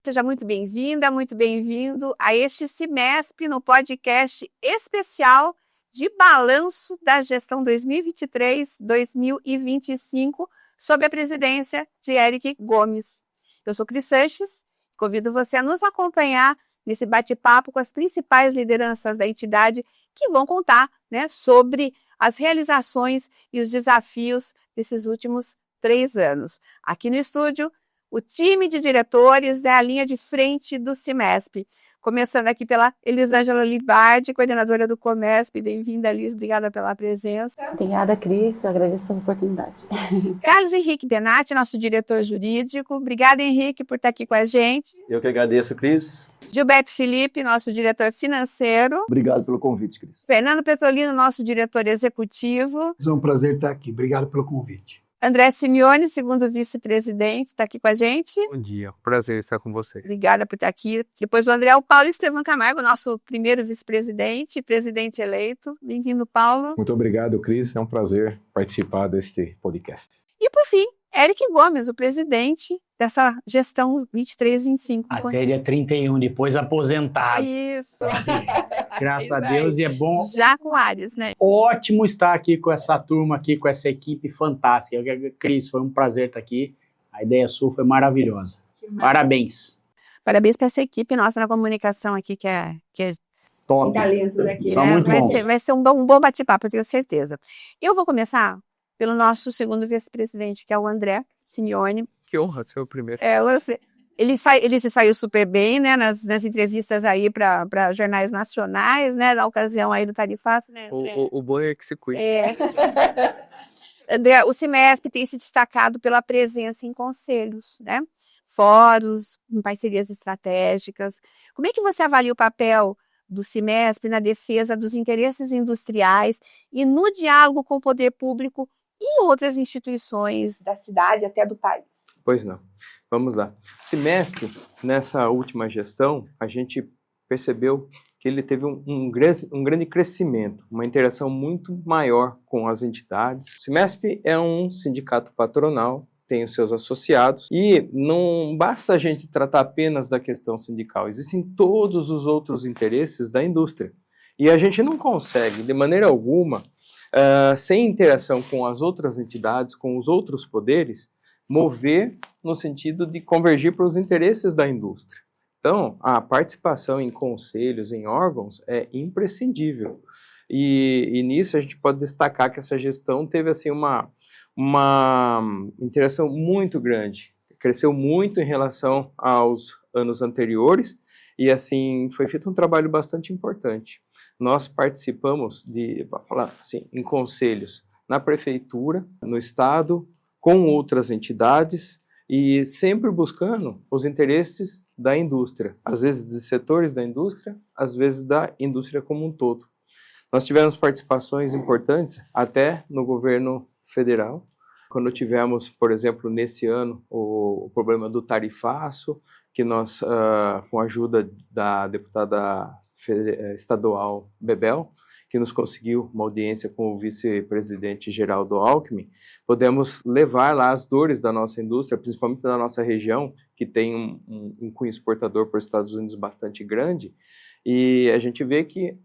seja muito bem-vinda, muito bem-vindo a este Cimesp no podcast especial de balanço da gestão 2023-2025 sob a presidência de Eric Gomes. Eu sou Cris Sanches, convido você a nos acompanhar nesse bate-papo com as principais lideranças da entidade que vão contar, sobre as realizações e os desafios desses últimos 3 anos. Aqui no estúdio, o time de diretores é a linha de frente do Cimesp. Começando aqui pela Elisângela Libardi, coordenadora do Comesp. Bem-vinda, Elis, obrigada pela presença. Obrigada, Cris, agradeço a oportunidade. Carlos Henrique Benatti, nosso diretor jurídico. Obrigada, Henrique, por estar aqui com a gente. Eu que agradeço, Cris. Gilberto Felipe, nosso diretor financeiro. Obrigado pelo convite, Cris. Fernando Petrolino, nosso diretor executivo. É um prazer estar aqui. Obrigado pelo convite. André Simeone, segundo vice-presidente, está aqui com a gente. Bom dia, prazer estar com vocês. Obrigada por estar aqui. Depois do André, o Paulo Estevam Camargo, nosso primeiro vice-presidente, presidente eleito. Bem-vindo, Paulo. Muito obrigado, Cris. É um prazer participar deste podcast. E, por fim, Eric Gomes, o presidente dessa gestão 23-25. Até dia 31, depois aposentado. Isso. Graças a Deus, e é bom. Já com Ares, né? Ótimo estar aqui com essa turma, aqui com essa equipe fantástica. Cris, foi um prazer estar aqui. A ideia sua foi maravilhosa. Parabéns. Parabéns para essa equipe nossa na comunicação aqui, que é top. Talentos aqui, São muito bons. Vai ser um bom bate-papo, eu tenho certeza. Eu vou começar pelo nosso segundo vice-presidente, que é o André Simeone. Que honra ser o primeiro. Ele se saiu super bem, nas entrevistas aí para jornais nacionais, na ocasião aí do Tarifaço, né? O bom é que se cuida. André, o Cimesp tem se destacado pela presença em conselhos, fóruns, em parcerias estratégicas. Como é que você avalia o papel do Cimesp na defesa dos interesses industriais e no diálogo com o poder público e outras instituições da cidade, até do país? Pois não. Vamos lá. Cimesp, nessa última gestão, a gente percebeu que ele teve um grande crescimento, uma interação muito maior com as entidades. O Cimesp é um sindicato patronal, tem os seus associados, e não basta a gente tratar apenas da questão sindical, existem todos os outros interesses da indústria. E a gente não consegue, de maneira alguma, sem interação com as outras entidades, com os outros poderes, mover no sentido de convergir para os interesses da indústria. Então, a participação em conselhos, em órgãos, é imprescindível. E nisso a gente pode destacar que essa gestão teve assim, uma interação muito grande, cresceu muito em relação aos anos anteriores, e assim foi feito um trabalho bastante importante. Nós participamos em conselhos na prefeitura, no estado, com outras entidades e sempre buscando os interesses da indústria, às vezes de setores da indústria, às vezes da indústria como um todo. Nós tivemos participações importantes até no governo federal, quando tivemos, por exemplo, nesse ano, o problema do tarifaço, que nós, com a ajuda da deputada estadual Bebel, que nos conseguiu uma audiência com o vice-presidente Geraldo Alckmin, podemos levar lá as dores da nossa indústria, principalmente da nossa região, que tem um cunho exportador para os Estados Unidos bastante grande, e a gente vê que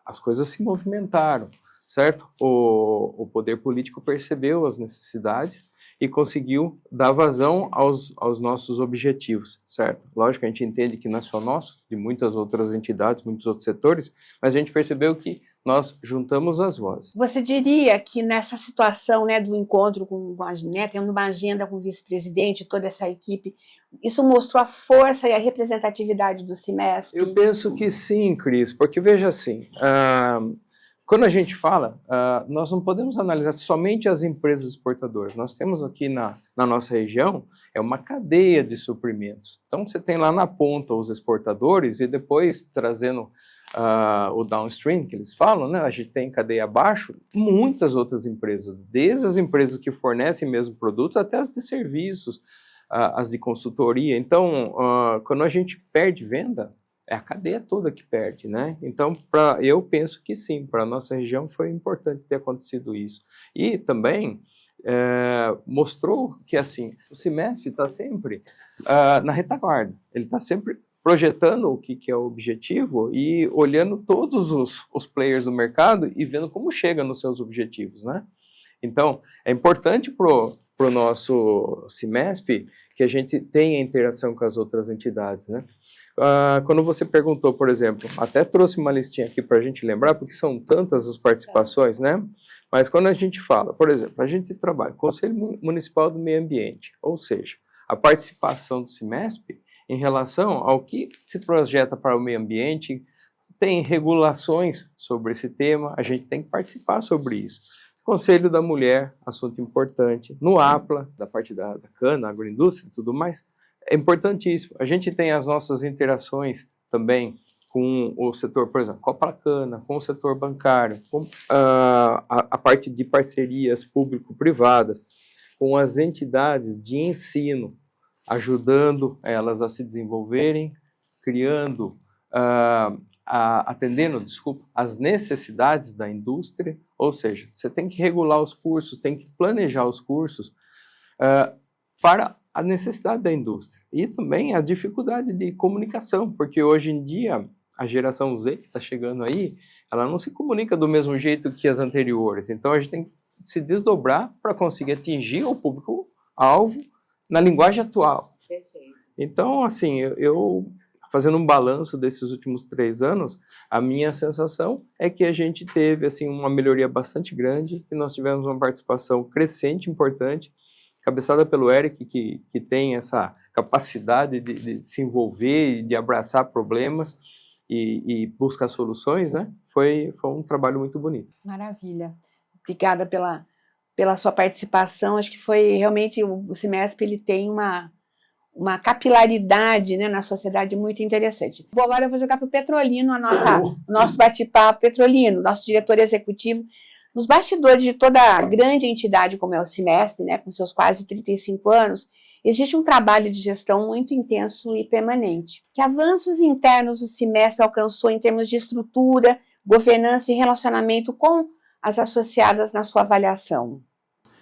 as coisas se movimentaram, certo? O poder político percebeu as necessidades e conseguiu dar vazão aos nossos objetivos, certo? Lógico, a gente entende que não é só nosso, de muitas outras entidades, muitos outros setores, mas a gente percebeu que nós juntamos as vozes. Você diria que nessa situação, do encontro tendo uma agenda com o vice-presidente, toda essa equipe, isso mostrou a força e a representatividade do Cimesp? Eu penso que sim, Cris, porque veja assim, quando a gente fala, nós não podemos analisar somente as empresas exportadoras. Nós temos aqui na nossa região uma cadeia de suprimentos. Então você tem lá na ponta os exportadores e depois trazendo o downstream, que eles falam, a gente tem cadeia abaixo, muitas outras empresas, desde as empresas que fornecem mesmo produtos até as de serviços, as de consultoria. Então, quando a gente perde venda, é a cadeia toda que perde, Então, eu penso que sim, para a nossa região foi importante ter acontecido isso. E também mostrou que, assim, o Cimesp está sempre na retaguarda. Ele está sempre projetando o que é o objetivo e olhando todos os players do mercado e vendo como chega nos seus objetivos, né? Então, é importante para o nosso CIMESP que a gente tenha interação com as outras entidades, né? Quando você perguntou, por exemplo, até trouxe uma listinha aqui para a gente lembrar, porque são tantas as participações, né? Mas quando a gente fala, por exemplo, a gente trabalha com o Conselho Municipal do Meio Ambiente, ou seja, a participação do CIMESP em relação ao que se projeta para o meio ambiente, tem regulações sobre esse tema, a gente tem que participar sobre isso. Conselho da Mulher, assunto importante. No APLA, da parte da cana, agroindústria e tudo mais, é importantíssimo. A gente tem as nossas interações também com o setor, por exemplo, com a Placana, com o setor bancário, com a parte de parcerias público-privadas, com as entidades de ensino, ajudando elas a se desenvolverem, criando, atendendo, as necessidades da indústria, ou seja, você tem que regular os cursos, tem que planejar os cursos para a necessidade da indústria. E também a dificuldade de comunicação, porque hoje em dia a geração Z que está chegando aí, ela não se comunica do mesmo jeito que as anteriores. Então a gente tem que se desdobrar para conseguir atingir o público-alvo na linguagem atual. Perfeito. Então, assim, eu fazendo um balanço desses últimos 3 anos, a minha sensação é que a gente teve assim, uma melhoria bastante grande, que nós tivemos uma participação crescente, importante, cabeçada pelo Eric, que tem essa capacidade de se envolver e de abraçar problemas e buscar soluções, né? Foi um trabalho muito bonito. Maravilha. Obrigada pela sua participação. Acho que foi realmente o CIMESP, ele tem uma capilaridade, né, na sociedade muito interessante. Bom, agora eu vou jogar para o Petrolino o nosso bate-papo. Petrolino, nosso diretor executivo, nos bastidores de toda grande entidade como é o CIMESP, né, com seus quase 35 anos, existe um trabalho de gestão muito intenso e permanente. Que avanços internos o CIMESP alcançou em termos de estrutura, governança e relacionamento com as associadas na sua avaliação?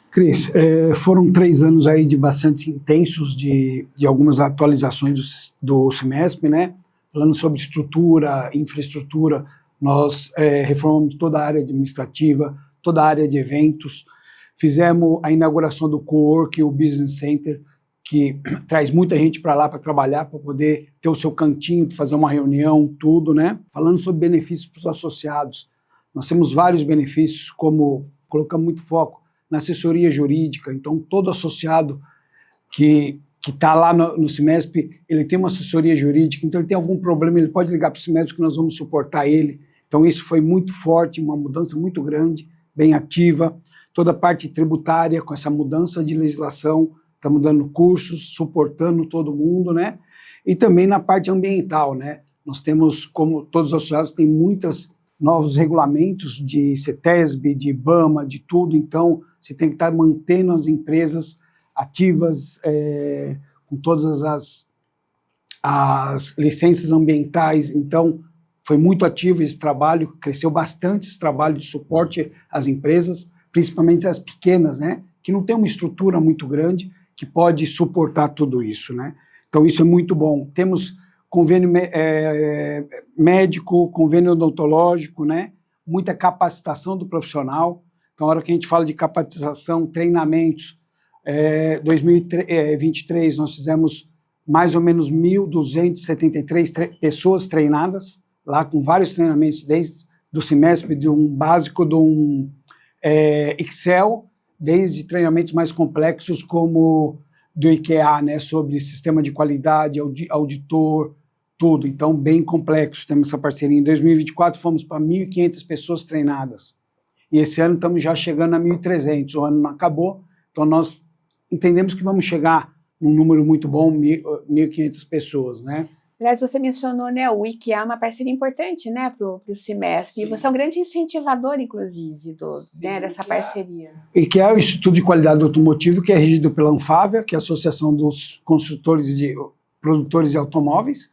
Cris, foram 3 anos aí de bastante intensos de algumas atualizações do CIMESP, né? Falando sobre estrutura, infraestrutura, nós reformamos toda a área administrativa, toda a área de eventos, fizemos a inauguração do Co-work, o Business Center, que traz muita gente para lá para trabalhar, para poder ter o seu cantinho, para fazer uma reunião, tudo, né? Falando sobre benefícios para os associados, nós temos vários benefícios, como colocamos muito foco na assessoria jurídica. Então, todo associado que está lá no CIMESP, ele tem uma assessoria jurídica, então ele tem algum problema, ele pode ligar para o CIMESP que nós vamos suportar ele. Então, isso foi muito forte, uma mudança muito grande, bem ativa. Toda a parte tributária, com essa mudança de legislação, estamos dando cursos, suportando todo mundo, né? E também na parte ambiental, né? Nós temos, como todos os associados, tem muitos novos regulamentos de CETESB, de IBAMA, de tudo. Então, você tem que estar mantendo as empresas ativas, com todas as licenças ambientais. Então, foi muito ativo esse trabalho, cresceu bastante esse trabalho de suporte às empresas, principalmente as pequenas, né? Que não tem uma estrutura muito grande, que pode suportar tudo isso, né? Então, isso é muito bom. Temos convênio médico, convênio odontológico, né? Muita capacitação do profissional. Então, a hora que a gente fala de capacitação, treinamentos, 2023 nós fizemos mais ou menos 1.273 pessoas treinadas, lá com vários treinamentos, desde do CIMESP, de um básico, de um Excel, desde treinamentos mais complexos como do IKEA, né, sobre sistema de qualidade, auditor, tudo. Então, bem complexo, temos essa parceria. Em 2024, fomos para 1.500 pessoas treinadas. E esse ano estamos já chegando a 1.300. O ano não acabou, então nós entendemos que vamos chegar num número muito bom, 1.500 pessoas, né? Aliás, você mencionou, né, o IKEA é uma parceria importante, né, para o CIMESP. E você é um grande incentivador, inclusive, dessa parceria. O IKEA é o Instituto de Qualidade Automotivo, que é regido pela Anfávia, que é a Associação dos Construtores e Produtores de Automóveis,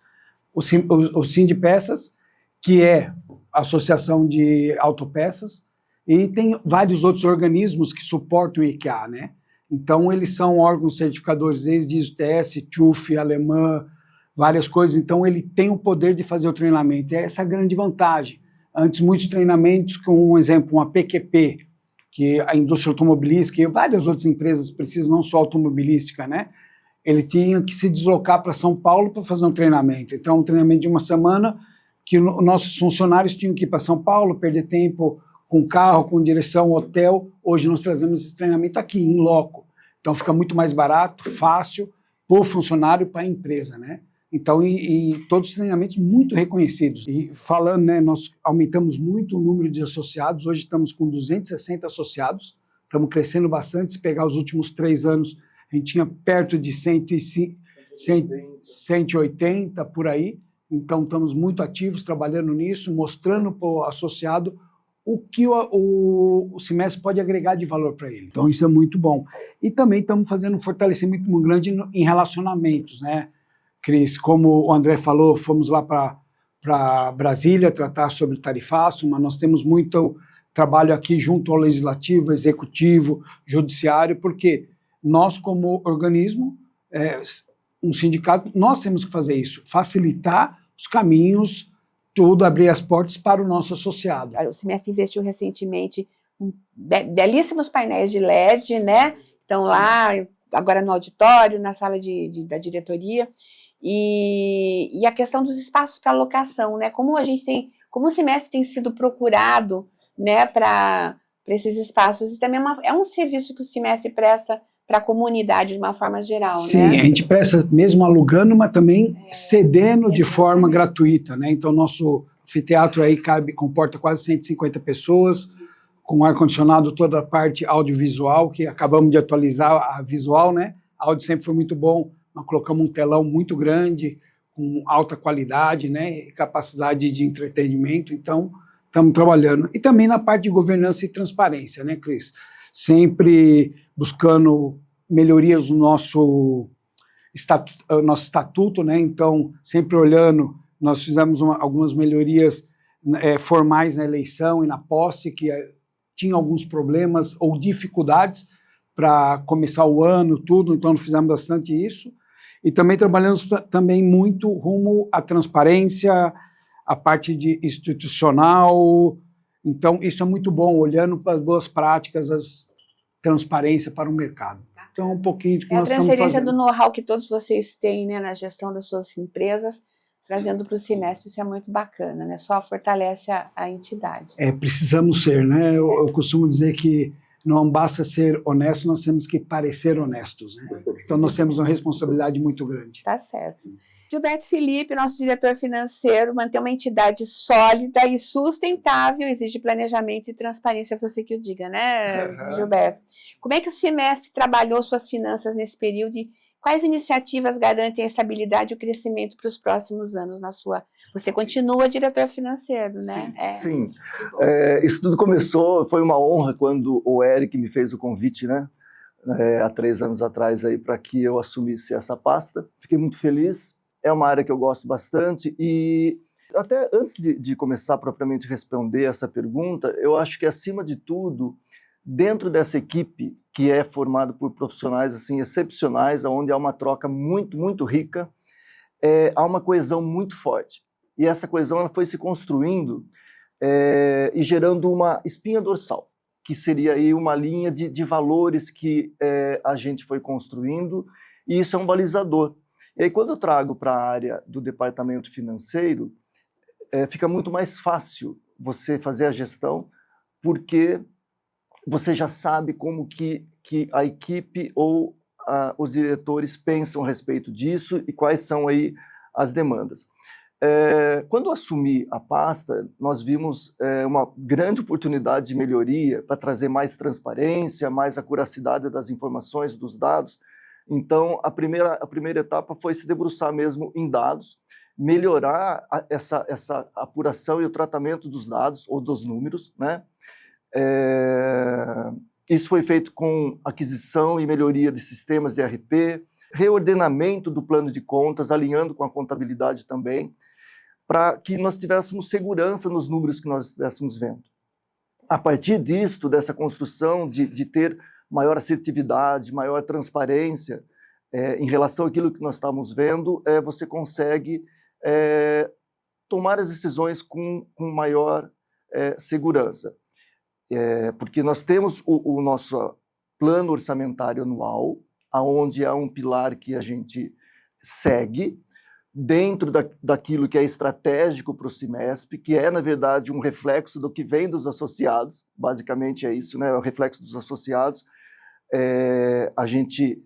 o Sindipeças, que é a Associação de Autopeças, e tem vários outros organismos que suportam o IKEA, né? Então, eles são órgãos certificadores desde ISO TS, TÜV, Alemã, várias coisas. Então, ele tem o poder de fazer o treinamento. E essa é a grande vantagem. Antes, muitos treinamentos, com um exemplo, uma PQP, que a indústria automobilística e várias outras empresas precisam, não só automobilística, né? Ele tinha que se deslocar para São Paulo para fazer um treinamento. Então, um treinamento de uma semana que nossos funcionários tinham que ir para São Paulo, perder tempo com carro, com direção, hotel. Hoje nós trazemos esse treinamento aqui, em loco. Então, fica muito mais barato, fácil, para o funcionário e para a empresa, né? Então, e todos os treinamentos muito reconhecidos. E falando, né, nós aumentamos muito o número de associados, hoje estamos com 260 associados, estamos crescendo bastante. Se pegar os últimos 3 anos, a gente tinha perto de 180 por aí. Então, estamos muito ativos trabalhando nisso, mostrando para o associado o que o semestre pode agregar de valor para ele. Então, isso é muito bom. E também estamos fazendo um fortalecimento muito grande em relacionamentos, né, Cris? Como o André falou, fomos lá para Brasília tratar sobre tarifaço, mas nós temos muito trabalho aqui junto ao Legislativo, Executivo, Judiciário, porque nós, como organismo, um sindicato, nós temos que fazer isso, facilitar os caminhos, tudo, abrir as portas para o nosso associado. O Semesp investiu recentemente em belíssimos painéis de LED, né? Estão lá, agora no auditório, na sala da diretoria, e a questão dos espaços para locação, né? Como o Semesp tem sido procurado, né, para esses espaços, e também é um serviço que o Semesp presta para a comunidade de uma forma geral, Sim, né? A gente presta mesmo alugando, mas também cedendo de forma gratuita, né? Então, nosso anfiteatro aí comporta quase 150 pessoas, com ar-condicionado, toda a parte audiovisual, que acabamos de atualizar a visual, né? A áudio sempre foi muito bom, nós colocamos um telão muito grande, com alta qualidade, né? E capacidade de entretenimento, então estamos trabalhando. E também na parte de governança e transparência, né, Cris? Sempre buscando melhorias no nosso estatuto, né? Então, sempre olhando, nós fizemos algumas melhorias formais na eleição e na posse, que tinha alguns problemas ou dificuldades para começar o ano, tudo, então nós fizemos bastante isso. E também trabalhamos também muito rumo à transparência, a parte de institucional. Então, isso é muito bom, olhando para as boas práticas, as transparência para o mercado. Então, um pouquinho do que nós estamos fazendo. A transferência do know-how que todos vocês têm, né, na gestão das suas empresas, trazendo para o Semesp, isso é muito bacana, né? Só fortalece a entidade. Precisamos ser, né? Eu costumo dizer que não basta ser honesto, nós temos que parecer honestos, né? Então, nós temos uma responsabilidade muito grande. Tá certo. Gilberto Felipe, nosso diretor financeiro, manter uma entidade sólida e sustentável exige planejamento e transparência, você que o diga, né, Gilberto? Como é que o Semesp trabalhou suas finanças nesse período e quais iniciativas garantem a estabilidade e o crescimento para os próximos anos na sua... Você continua diretor financeiro, né? Sim. Isso tudo começou, foi uma honra quando o Eric me fez o convite, né? Há 3 anos atrás, para que eu assumisse essa pasta. Fiquei muito feliz. É uma área que eu gosto bastante e até antes de começar propriamente a responder essa pergunta, eu acho que acima de tudo, dentro dessa equipe que é formada por profissionais assim excepcionais, onde há uma troca muito, muito rica, há uma coesão muito forte. E essa coesão ela foi se construindo e gerando uma espinha dorsal, que seria aí uma linha de valores que a gente foi construindo, e isso é um balizador. E aí, quando eu trago para a área do departamento financeiro, fica muito mais fácil você fazer a gestão, porque você já sabe como que a equipe ou os diretores pensam a respeito disso e quais são aí as demandas. Quando eu assumi a pasta, nós vimos uma grande oportunidade de melhoria para trazer mais transparência, mais acuracidade das informações, dos dados. Então, a primeira etapa foi se debruçar mesmo em dados, melhorar essa apuração e o tratamento dos dados ou dos números, né? Isso foi feito com aquisição e melhoria de sistemas de ERP, reordenamento do plano de contas, alinhando com a contabilidade também, para que nós tivéssemos segurança nos números que nós estivéssemos vendo. A partir disto, dessa construção de ter maior assertividade, maior transparência em relação àquilo que nós estamos vendo, você consegue tomar as decisões com maior segurança. Porque nós temos o nosso plano orçamentário anual, onde há um pilar que a gente segue, dentro daquilo que é estratégico para o CIMESP, que é, na verdade, um reflexo do que vem dos associados, basicamente é isso, né? É o reflexo dos associados. A gente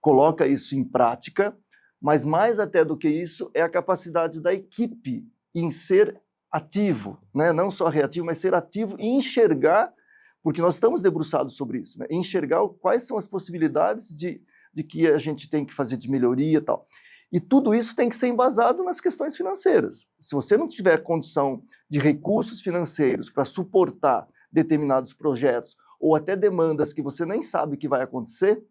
coloca isso em prática, mas mais até do que isso é a capacidade da equipe em ser ativo, né? Não só reativo, mas ser ativo e enxergar, porque nós estamos debruçados sobre isso, né? Enxergar quais são as possibilidades de que a gente tem que fazer de melhoria e tal. E tudo isso tem que ser embasado nas questões financeiras. Se você não tiver condição de recursos financeiros para suportar determinados projetos ou até demandas que você nem sabe o que vai acontecer,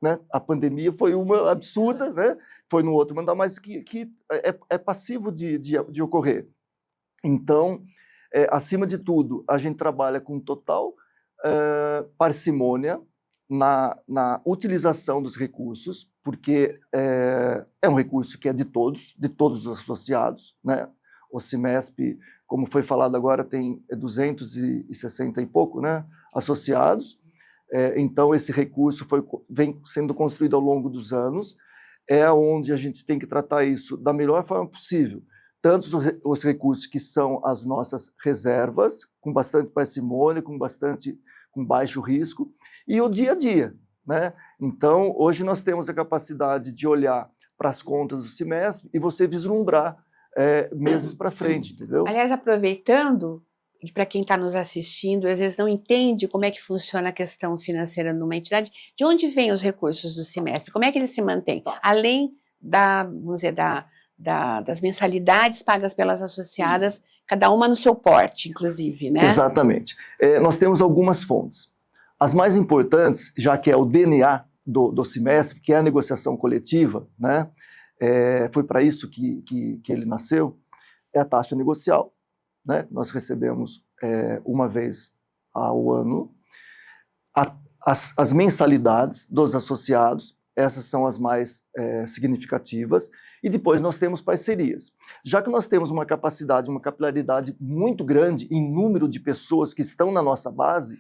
né? A pandemia foi uma absurda, né? Foi no outro mandar, mas que é passivo de ocorrer. Então, acima de tudo, a gente trabalha com total parcimônia na utilização dos recursos, porque é um recurso que é de todos os associados, né? O CIMESP, como foi falado agora, tem 260 e pouco, né, associados. Então, esse recurso vem sendo construído ao longo dos anos, onde a gente tem que tratar isso da melhor forma possível. Tanto os recursos que são as nossas reservas, com bastante parcimônia, com baixo risco, e o dia a dia, né? Então, hoje nós temos a capacidade de olhar para as contas do CIMESP e você vislumbrar meses para frente, entendeu? Aliás, aproveitando, para quem está nos assistindo, às vezes não entende como é que funciona a questão financeira numa entidade, de onde vêm os recursos do CIMESP? Como é que eles se mantêm? Além vamos dizer, das mensalidades pagas pelas associadas, cada uma no seu porte, inclusive, né? Exatamente. Nós temos algumas fontes. As mais importantes, já que é o DNA do CIMESP, que é a negociação coletiva, né? Foi para isso que ele nasceu, é a taxa negocial, né? Nós recebemos uma vez ao ano as mensalidades dos associados, essas são as mais significativas, e depois nós temos parcerias. Já que nós temos uma capacidade, uma capilaridade muito grande em número de pessoas que estão na nossa base,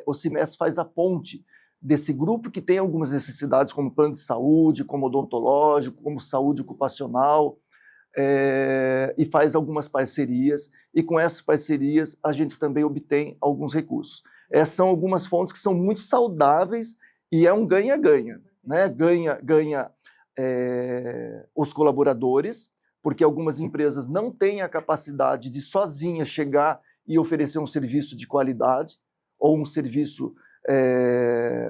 o CIMESP faz a ponte desse grupo que tem algumas necessidades, como plano de saúde, como odontológico, como saúde ocupacional, e faz algumas parcerias, e com essas parcerias a gente também obtém alguns recursos. Essas são algumas fontes que são muito saudáveis e é um ganha-ganha, né? Ganha os colaboradores, porque algumas empresas não têm a capacidade de sozinha chegar e oferecer um serviço de qualidade, ou um serviço,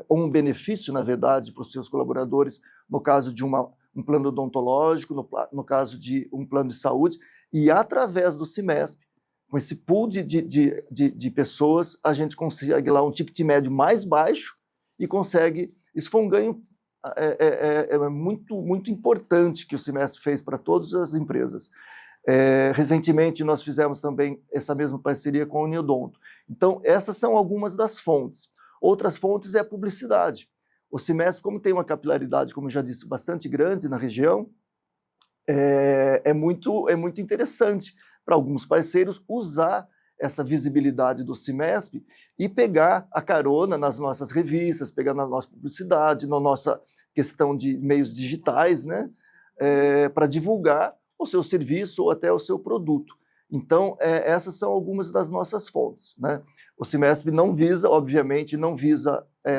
ou um benefício, na verdade, para os seus colaboradores, no caso de um plano odontológico, no caso de um plano de saúde, e através do CIMESP, com esse pool de pessoas, a gente consegue lá um ticket médio mais baixo e consegue... Isso foi um ganho muito, muito importante que o CIMESP fez para todas as empresas. Recentemente, nós fizemos também essa mesma parceria com a Uniodonto. Então, essas são algumas das fontes. Outras fontes é a publicidade. O CIMESP, como tem uma capilaridade, como eu já disse, bastante grande na região, é muito interessante para alguns parceiros usar essa visibilidade do CIMESP e pegar a carona nas nossas revistas, pegar na nossa publicidade, na nossa questão de meios digitais, né, para divulgar o seu serviço ou até o seu produto. Então, essas são algumas das nossas fontes, né? O CIMESP não visa, obviamente,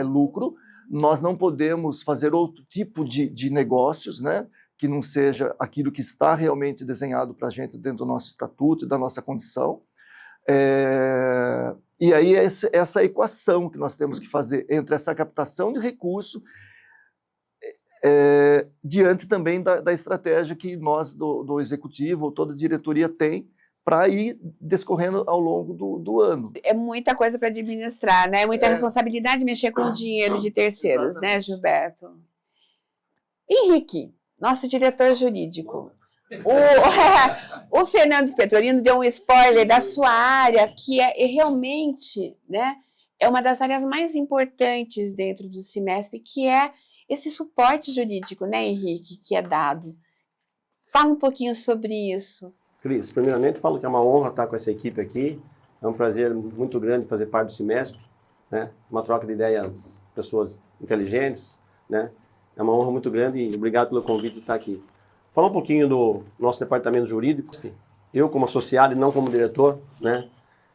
lucro. Nós não podemos fazer outro tipo de negócios, né, que não seja aquilo que está realmente desenhado para a gente dentro do nosso estatuto e da nossa condição. E aí essa equação que nós temos que fazer entre essa captação de recurso diante também da estratégia que nós do executivo, toda a diretoria tem para ir discorrendo ao longo do ano. É muita coisa para administrar, né? Muita responsabilidade mexer com o dinheiro de terceiros, exatamente, né, Gilberto? Henrique, nosso diretor jurídico. O Fernando Petrolino deu um spoiler da sua área, que é realmente, né, é uma das áreas mais importantes dentro do Cimesp, que é esse suporte jurídico, né, Henrique, que é dado. Fala um pouquinho sobre isso. Cris, primeiramente falo que é uma honra estar com essa equipe aqui, é um prazer muito grande fazer parte do Cimesp, né? Uma troca de ideias, pessoas inteligentes, né? É uma honra muito grande e obrigado pelo convite de estar aqui. Falar um pouquinho do nosso departamento jurídico. Eu, como associado e não como diretor, né,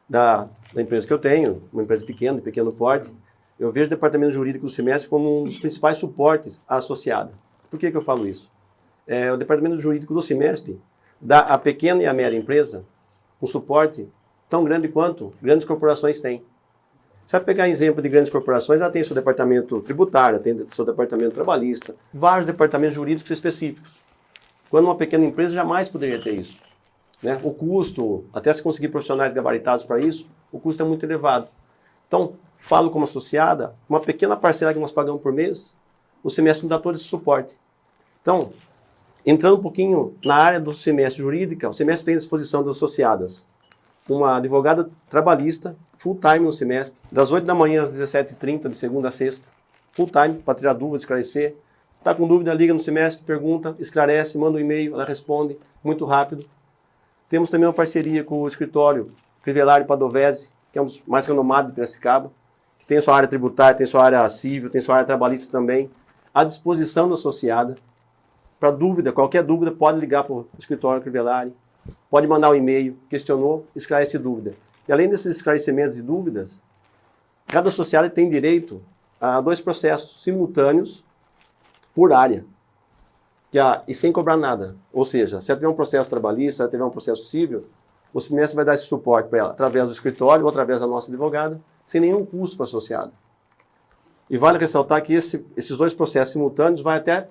da empresa que eu tenho, uma empresa pequena, de pequeno porte, eu vejo o departamento jurídico do Cimesp como um dos principais suportes à associada. Por que eu falo isso? O departamento jurídico do Cimesp dá à pequena e à média empresa um suporte tão grande quanto grandes corporações têm. Se você pegar exemplo de grandes corporações, ela tem seu departamento tributário, tem seu departamento trabalhista, vários departamentos jurídicos específicos. Quando uma pequena empresa jamais poderia ter isso, né? O custo, até se conseguir profissionais gabaritados para isso, o custo é muito elevado. Então, falo como associada, uma pequena parcela que nós pagamos por mês, o Cimesp dá todo esse suporte. Então, entrando um pouquinho na área do Cimesp jurídica, o Cimesp tem à disposição das associadas uma advogada trabalhista, full time no Cimesp, das 8 da manhã às 17h30, de segunda a sexta, full time, para tirar dúvida, esclarecer. Está com dúvida, liga no Cimesp, pergunta, esclarece, manda um e-mail, ela responde, muito rápido. Temos também uma parceria com o escritório Crivellari Padovese, que é um dos mais renomados de Piracicaba, que tem sua área tributária, tem sua área civil, tem sua área trabalhista também, à disposição da associada. Para dúvida, qualquer dúvida, pode ligar para o escritório Crivellari, pode mandar um e-mail, questionou, esclarece dúvida. E além desses esclarecimentos e dúvidas, cada associado tem direito a 2 processos simultâneos por área, e sem cobrar nada. Ou seja, se ela tiver um processo trabalhista, se ela tiver um processo civil, o Cimesp vai dar esse suporte para ela, através do escritório ou através da nossa advogada, sem nenhum custo para o associado. E vale ressaltar que esses 2 processos simultâneos vai até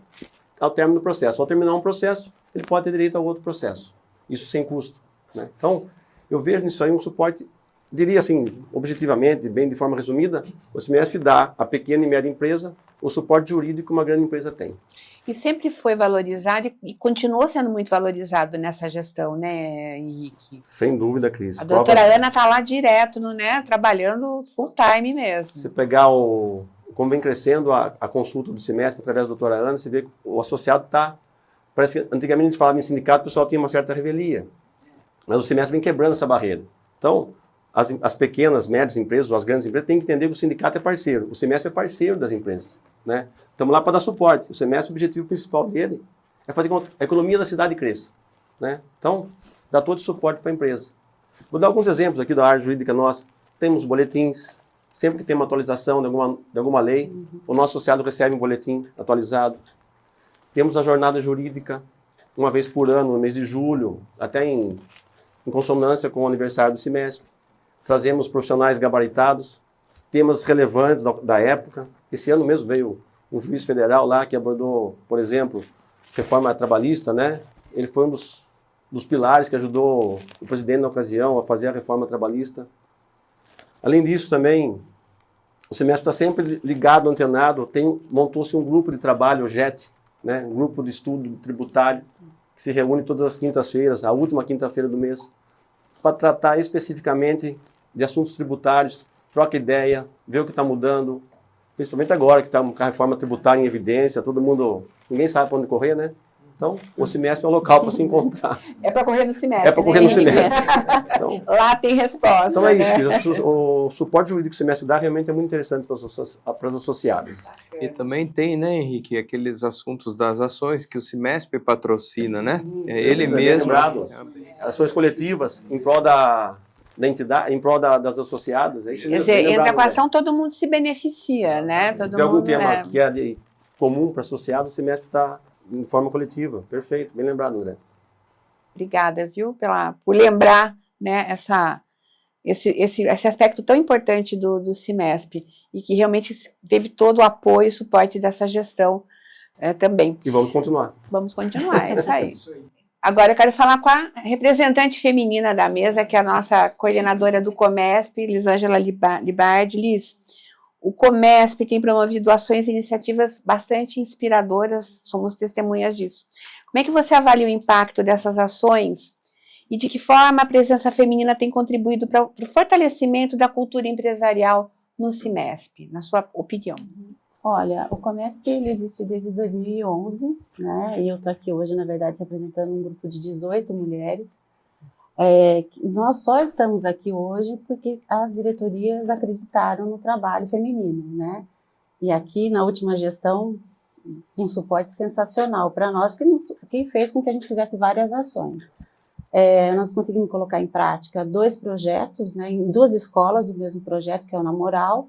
ao término do processo. Ao terminar um processo, ele pode ter direito a outro processo. Isso sem custo, né? Então, eu vejo nisso aí um suporte, diria assim, objetivamente, bem de forma resumida, o Cimesp dá à pequena e média empresa o suporte jurídico que uma grande empresa tem. E sempre foi valorizado e continuou sendo muito valorizado nessa gestão, né, Henrique? Sem dúvida, Cris. A doutora Ana está lá direto, né, trabalhando full time mesmo. Se pegar como vem crescendo a consulta do Cimesp através da doutora Ana, você vê que o associado está... Parece que antigamente a gente falava em sindicato, o pessoal tinha uma certa revelia. Mas o Cimesp vem quebrando essa barreira. Então, as pequenas, médias empresas, ou as grandes empresas, têm que entender que o sindicato é parceiro. O Cimesp é parceiro das empresas, né? Estamos lá para dar suporte. O Cimesp, o objetivo principal dele é fazer com que a economia da cidade cresça, né? Então, dá todo o suporte para a empresa. Vou dar alguns exemplos aqui da área jurídica nossa. Temos boletins. Sempre que tem uma atualização de alguma lei, o nosso associado recebe um boletim atualizado. Temos a jornada jurídica, uma vez por ano, no mês de julho, até em consonância com o aniversário do Cimesp. Trazemos profissionais gabaritados, temas relevantes da época. Esse ano mesmo veio um juiz federal lá que abordou, por exemplo, reforma trabalhista, né? Ele foi um dos pilares que ajudou o presidente na ocasião a fazer a reforma trabalhista. Além disso, também, o Cimesp está sempre ligado, antenado, montou-se um grupo de trabalho, o JET, né, um grupo de estudo tributário, que se reúne todas as quintas-feiras, a última quinta-feira do mês, para tratar especificamente de assuntos tributários, troca ideia, ver o que está mudando, principalmente agora que está com a reforma tributária em evidência, ninguém sabe para onde correr, né? Então, o Cimesp é o local para se encontrar. É para correr no Cimesp. É para correr no Cimesp. Então, lá tem resposta. Então é né? isso, o suporte jurídico que o Cimesp dá realmente é muito interessante para as associadas. E também tem, né, Henrique, aqueles assuntos das ações que o Cimesp patrocina, né? É ele mesmo. Lembrado, ações coletivas em prol da entidade, em prol das associadas. É isso. Quer dizer, entra com a ação, todo mundo se beneficia, né? Se tem algum tema que é comum para associados, o Cimesp está em forma coletiva. Perfeito, bem lembrado, André. Obrigada, viu, por lembrar, né, esse aspecto tão importante do Cimesp e que realmente teve todo o apoio e suporte dessa gestão também. E vamos continuar. Vamos continuar, é isso aí. Agora eu quero falar com a representante feminina da mesa, que é a nossa coordenadora do Comesp, Lisângela Libardi. Liz, o Comesp tem promovido ações e iniciativas bastante inspiradoras, somos testemunhas disso. Como é que você avalia o impacto dessas ações e de que forma a presença feminina tem contribuído para o fortalecimento da cultura empresarial no Cimesp, na sua opinião? Olha, o Comesp ele existe desde 2011, né? E eu estou aqui hoje, na verdade, representando um grupo de 18 mulheres. Nós só estamos aqui hoje porque as diretorias acreditaram no trabalho feminino, né? E aqui, na última gestão, um suporte sensacional para nós, que fez com que a gente fizesse várias ações. Nós conseguimos colocar em prática 2 projetos, né, em 2 escolas, o mesmo projeto, que é o Namoral.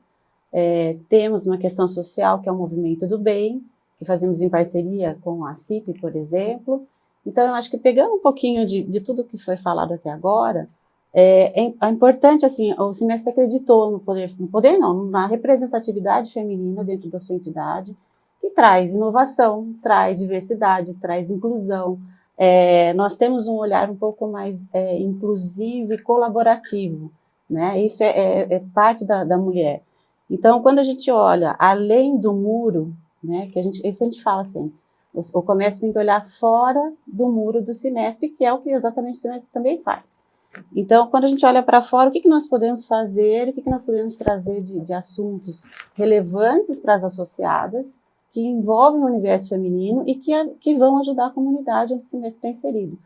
Temos uma questão social, que é o Movimento do Bem, que fazemos em parceria com a CIP, por exemplo. Então, eu acho que pegando um pouquinho de tudo que foi falado até agora, é importante, assim, o Cimesp acreditou na representatividade feminina dentro da sua entidade, que traz inovação, traz diversidade, traz inclusão. Nós temos um olhar um pouco mais inclusivo e colaborativo, né? Isso é parte da mulher. Então, quando a gente olha além do muro, né, isso que a gente fala assim, o comércio tem que olhar fora do muro do Cimesp, que é o que exatamente o Cimesp também faz. Então, quando a gente olha para fora, o que nós podemos fazer, o que nós podemos trazer de assuntos relevantes para as associadas, que envolvem o universo feminino e que vão ajudar a comunidade onde o Cimesp está inserido.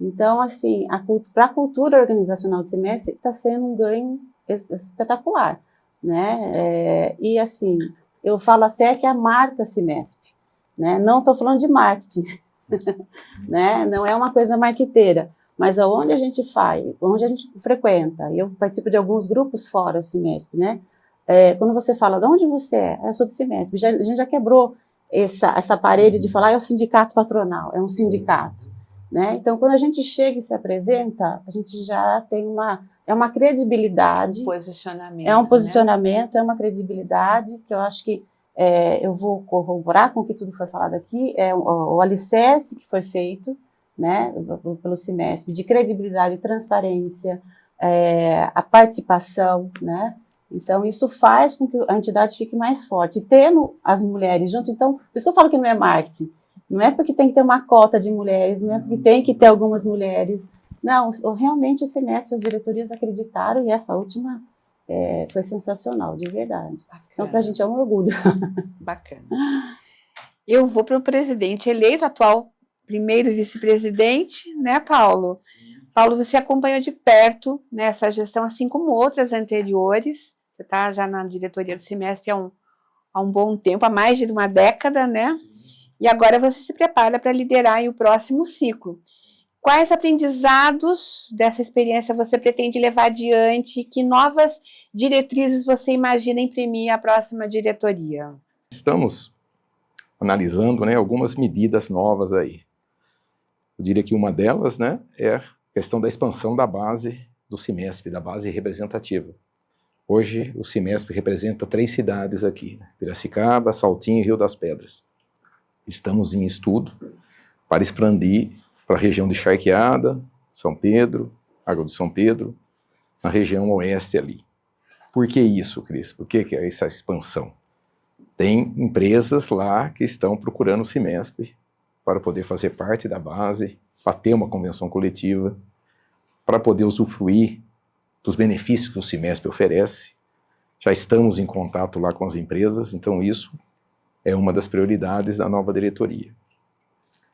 Então, assim, para a cultura organizacional do Cimesp está sendo um ganho espetacular, né? E, assim, eu falo até que a marca Cimesp, né? Não estou falando de marketing, né? Não é uma coisa marqueteira, mas aonde a gente faz, onde a gente frequenta, eu participo de alguns grupos fora do Cimesp, né? Quando você fala, de onde você é? Eu sou do Cimesp. A gente já quebrou essa parede de falar, é o sindicato patronal, é um sindicato, né? Então, quando a gente chega e se apresenta, a gente já tem uma credibilidade. Posicionamento. É um posicionamento, né? É uma credibilidade que eu acho que eu vou corroborar com o que tudo foi falado aqui, o alicerce que foi feito, né, pelo Cimesp, de credibilidade, transparência, a participação, né? Então, isso faz com que a entidade fique mais forte. E tendo as mulheres junto, então, por isso que eu falo que não é marketing. Não é porque tem que ter uma cota de mulheres, não é porque tem que ter algumas mulheres. Não, realmente o Cimesp, as diretorias acreditaram, e essa última foi sensacional, de verdade. Bacana. Então, para a gente é um orgulho. Bacana. Eu vou para o presidente eleito, atual primeiro vice-presidente, né, Paulo? Paulo, você acompanhou de perto, né, essa gestão, assim como outras anteriores. Você está já na diretoria do Cimesp há um bom tempo, há mais de uma década, né? E agora você se prepara para liderar aí o próximo ciclo. Quais aprendizados dessa experiência você pretende levar adiante? Que novas diretrizes você imagina imprimir à próxima diretoria? Estamos analisando, né, algumas medidas novas aí. Eu diria que uma delas, né, é a questão da expansão da base do Cimesp, da base representativa. Hoje o Cimesp representa 3 cidades aqui, né? Piracicaba, Saltinho e Rio das Pedras. Estamos em estudo para expandir para a região de Charqueada, São Pedro, Água de São Pedro, na região oeste ali. Por que isso, Cris? Por que é essa expansão? Tem empresas lá que estão procurando o Cimesp para poder fazer parte da base, para ter uma convenção coletiva, para poder usufruir dos benefícios que o Cimesp oferece. Já estamos em contato lá com as empresas, então isso é uma das prioridades da nova diretoria.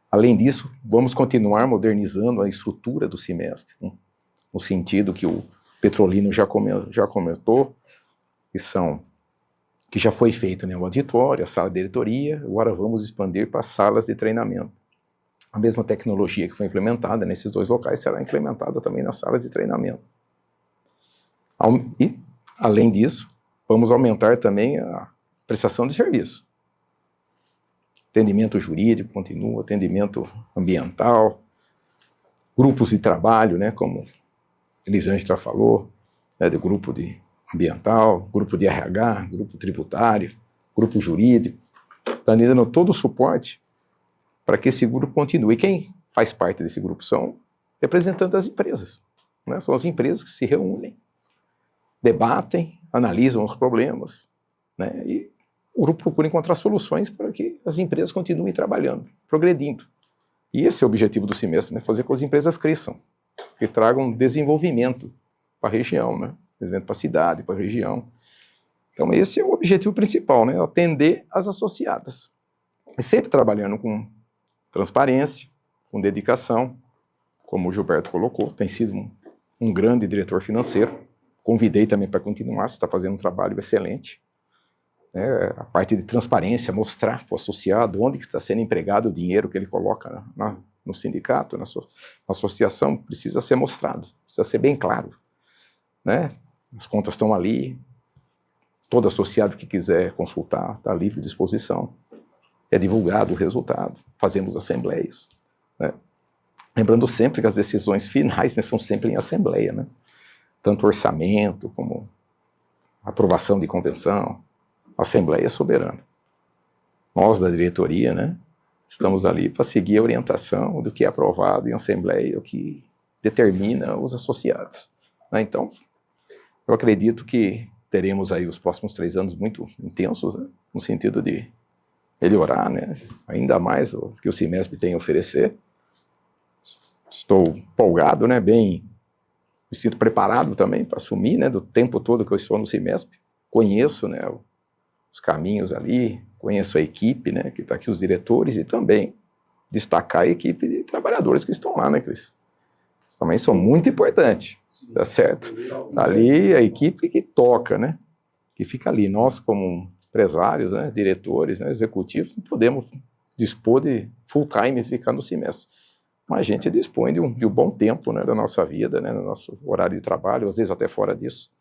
Além disso, vamos continuar modernizando a estrutura do Cimesp, no sentido que o Petrolino já comentou, que já foi feito, né, o auditório, a sala de diretoria, agora vamos expandir para as salas de treinamento. A mesma tecnologia que foi implementada nesses 2 locais será implementada também nas salas de treinamento. E, além disso, vamos aumentar também a prestação de serviço. Atendimento jurídico continua, atendimento ambiental, grupos de trabalho, né, como Elisângela falou, né, do grupo de ambiental, grupo de RH, grupo tributário, grupo jurídico, está dando todo o suporte para que esse grupo continue. E quem faz parte desse grupo são representantes das empresas, né? São as empresas que se reúnem, debatem, analisam os problemas, né? E o grupo procura encontrar soluções para que as empresas continuem trabalhando, progredindo. E esse é o objetivo do Cimesp, né? Fazer com que as empresas cresçam, que tragam desenvolvimento para a região, né? Desenvolvimento para a cidade, para a região. Então, esse é o objetivo principal, né? Atender as associadas. E sempre trabalhando com transparência, com dedicação, como o Gilberto colocou, tem sido um grande diretor financeiro. Convidei também para continuar, você está fazendo um trabalho excelente. A parte de transparência, mostrar para o associado onde está sendo empregado o dinheiro que ele coloca no sindicato, na associação, precisa ser mostrado, precisa ser bem claro. Né? As contas estão ali, todo associado que quiser consultar está à livre disposição. É divulgado o resultado, fazemos assembleias. Né? Lembrando sempre que as decisões finais, né, são sempre em assembleia, né? Tanto orçamento como aprovação de convenção, assembleia soberana. Nós da diretoria, né, estamos ali para seguir a orientação do que é aprovado em assembleia, o que determina os associados. Né? Então, eu acredito que teremos aí os próximos 3 anos muito intensos, né, no sentido de melhorar, né, ainda mais o que o Cimesp tem a oferecer. Estou empolgado, né, me sinto preparado também para assumir, né, do tempo todo que eu estou no Cimesp. Conheço, né, os caminhos ali, conheço a equipe, né, que está aqui, os diretores, e também destacar a equipe de trabalhadores que estão lá, né, Cris? Eles também são muito importantes, tá certo? Ali a equipe que toca, né, que fica ali. Nós, como empresários, né, diretores, né, executivos, não podemos dispor de full time e ficar no Cimesp. Mas a gente dispõe de um bom tempo, né, da nossa vida, né, no nosso horário de trabalho, às vezes até fora disso,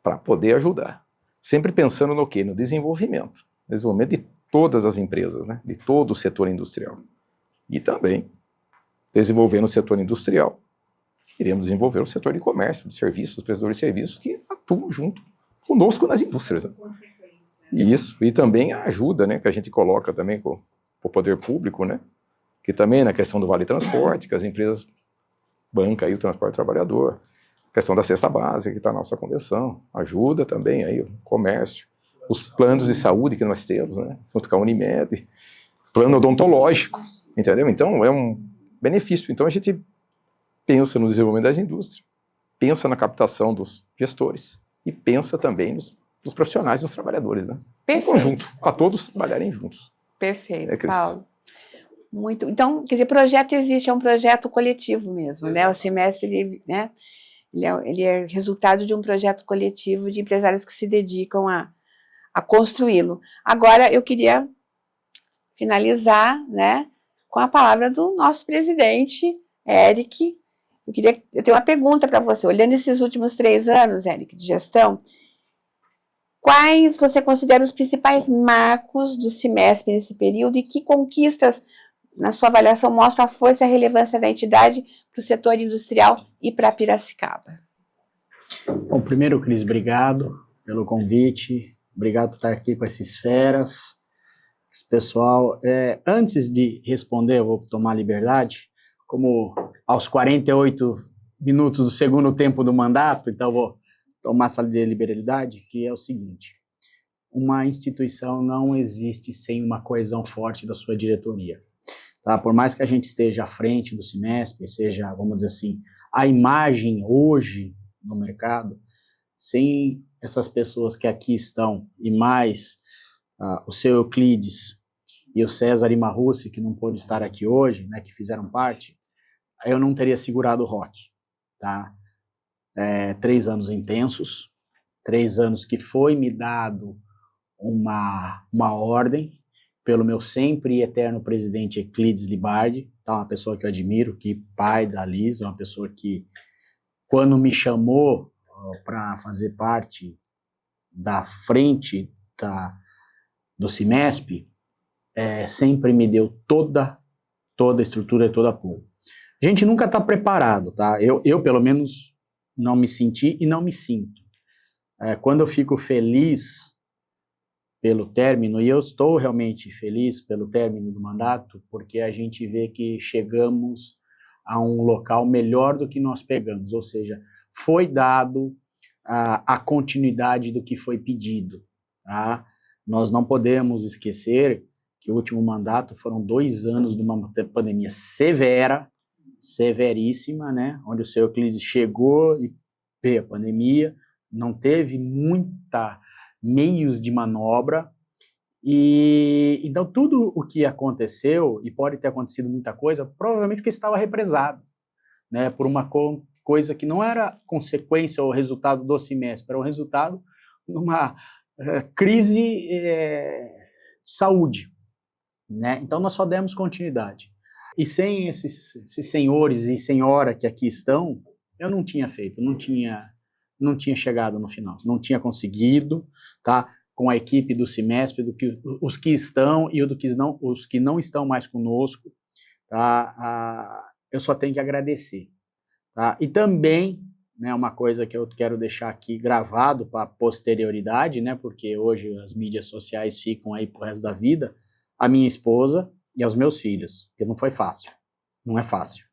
para poder ajudar. Sempre pensando no quê? No desenvolvimento de todas as empresas, né, de todo o setor industrial. E também, desenvolvendo o setor industrial, iremos desenvolver o setor de comércio, de serviços, os prestadores de serviços que atuam junto conosco nas indústrias. Né? Isso, e também a ajuda, né, que a gente coloca também com o poder público, né, que também na questão do Vale Transporte, que as empresas bancam aí o transporte do trabalhador, questão da cesta básica, que está na nossa convenção, ajuda também aí o comércio, os planos de saúde que nós temos, né, junto com a Unimed, plano odontológico, entendeu? Então é um benefício. Então a gente pensa no desenvolvimento das indústrias, pensa na captação dos gestores e pensa também nos profissionais, nos trabalhadores, né? Em conjunto, para todos trabalharem juntos. Perfeito, Paulo. Muito. Então, quer dizer, projeto existe, é um projeto coletivo mesmo, né? O Cimesp, né? Ele é resultado de um projeto coletivo de empresários que se dedicam a construí-lo. Agora, eu queria finalizar, né, com a palavra do nosso presidente, Eric. Eu tenho uma pergunta para você. Olhando esses últimos 3 anos, Eric, de gestão, quais você considera os principais marcos do Cimesp nesse período e que conquistas, na sua avaliação, mostram a força e a relevância da entidade para o setor industrial e para Piracicaba? Bom, primeiro, Cris, obrigado pelo convite, obrigado por estar aqui com esses feras, esse pessoal. Antes de responder, eu vou tomar liberdade, como aos 48 minutos do segundo tempo do mandato, então eu vou tomar essa liberalidade, que é o seguinte: uma instituição não existe sem uma coesão forte da sua diretoria. Tá? Por mais que a gente esteja à frente do Cimesp, seja, vamos dizer assim, a imagem hoje no mercado, sem essas pessoas que aqui estão, e mais o seu Euclides e o César Imarrucci, que não pôde estar aqui hoje, né, que fizeram parte, eu não teria segurado o rock. Tá? 3 anos intensos, 3 anos que foi me dado uma ordem pelo meu sempre e eterno presidente Euclides Libardi, tá? Uma pessoa que eu admiro, que pai da Liz, uma pessoa que, quando me chamou para fazer parte da frente do Cimesp, sempre me deu toda a estrutura e todo apoio. A gente nunca está preparado, tá? Eu, pelo menos, não me senti e não me sinto. Quando eu fico feliz pelo término, e eu estou realmente feliz pelo término do mandato, porque a gente vê que chegamos a um local melhor do que nós pegamos, ou seja, foi dado a continuidade do que foi pedido. Tá? Nós não podemos esquecer que o último mandato foram 2 anos de uma pandemia severa, severíssima, né? Onde o seu Euclides chegou e veio a pandemia, não teve muita meios de manobra. E então tudo o que aconteceu, e pode ter acontecido muita coisa, provavelmente porque estava represado, né, por uma coisa que não era consequência ou resultado do CIMESP, era um resultado de uma crise de saúde, né? Então nós só demos continuidade. E sem esses senhores e senhora que aqui estão, eu não tinha feito, não tinha chegado no final, não tinha conseguido, tá? Com a equipe do CIMESP, os que estão e os que não estão mais conosco, tá? Eu só tenho que agradecer, tá? E também, né, uma coisa que eu quero deixar aqui gravado para a posterioridade, né, porque hoje as mídias sociais ficam aí pro resto da vida, a minha esposa e aos meus filhos, porque não foi fácil, não é fácil.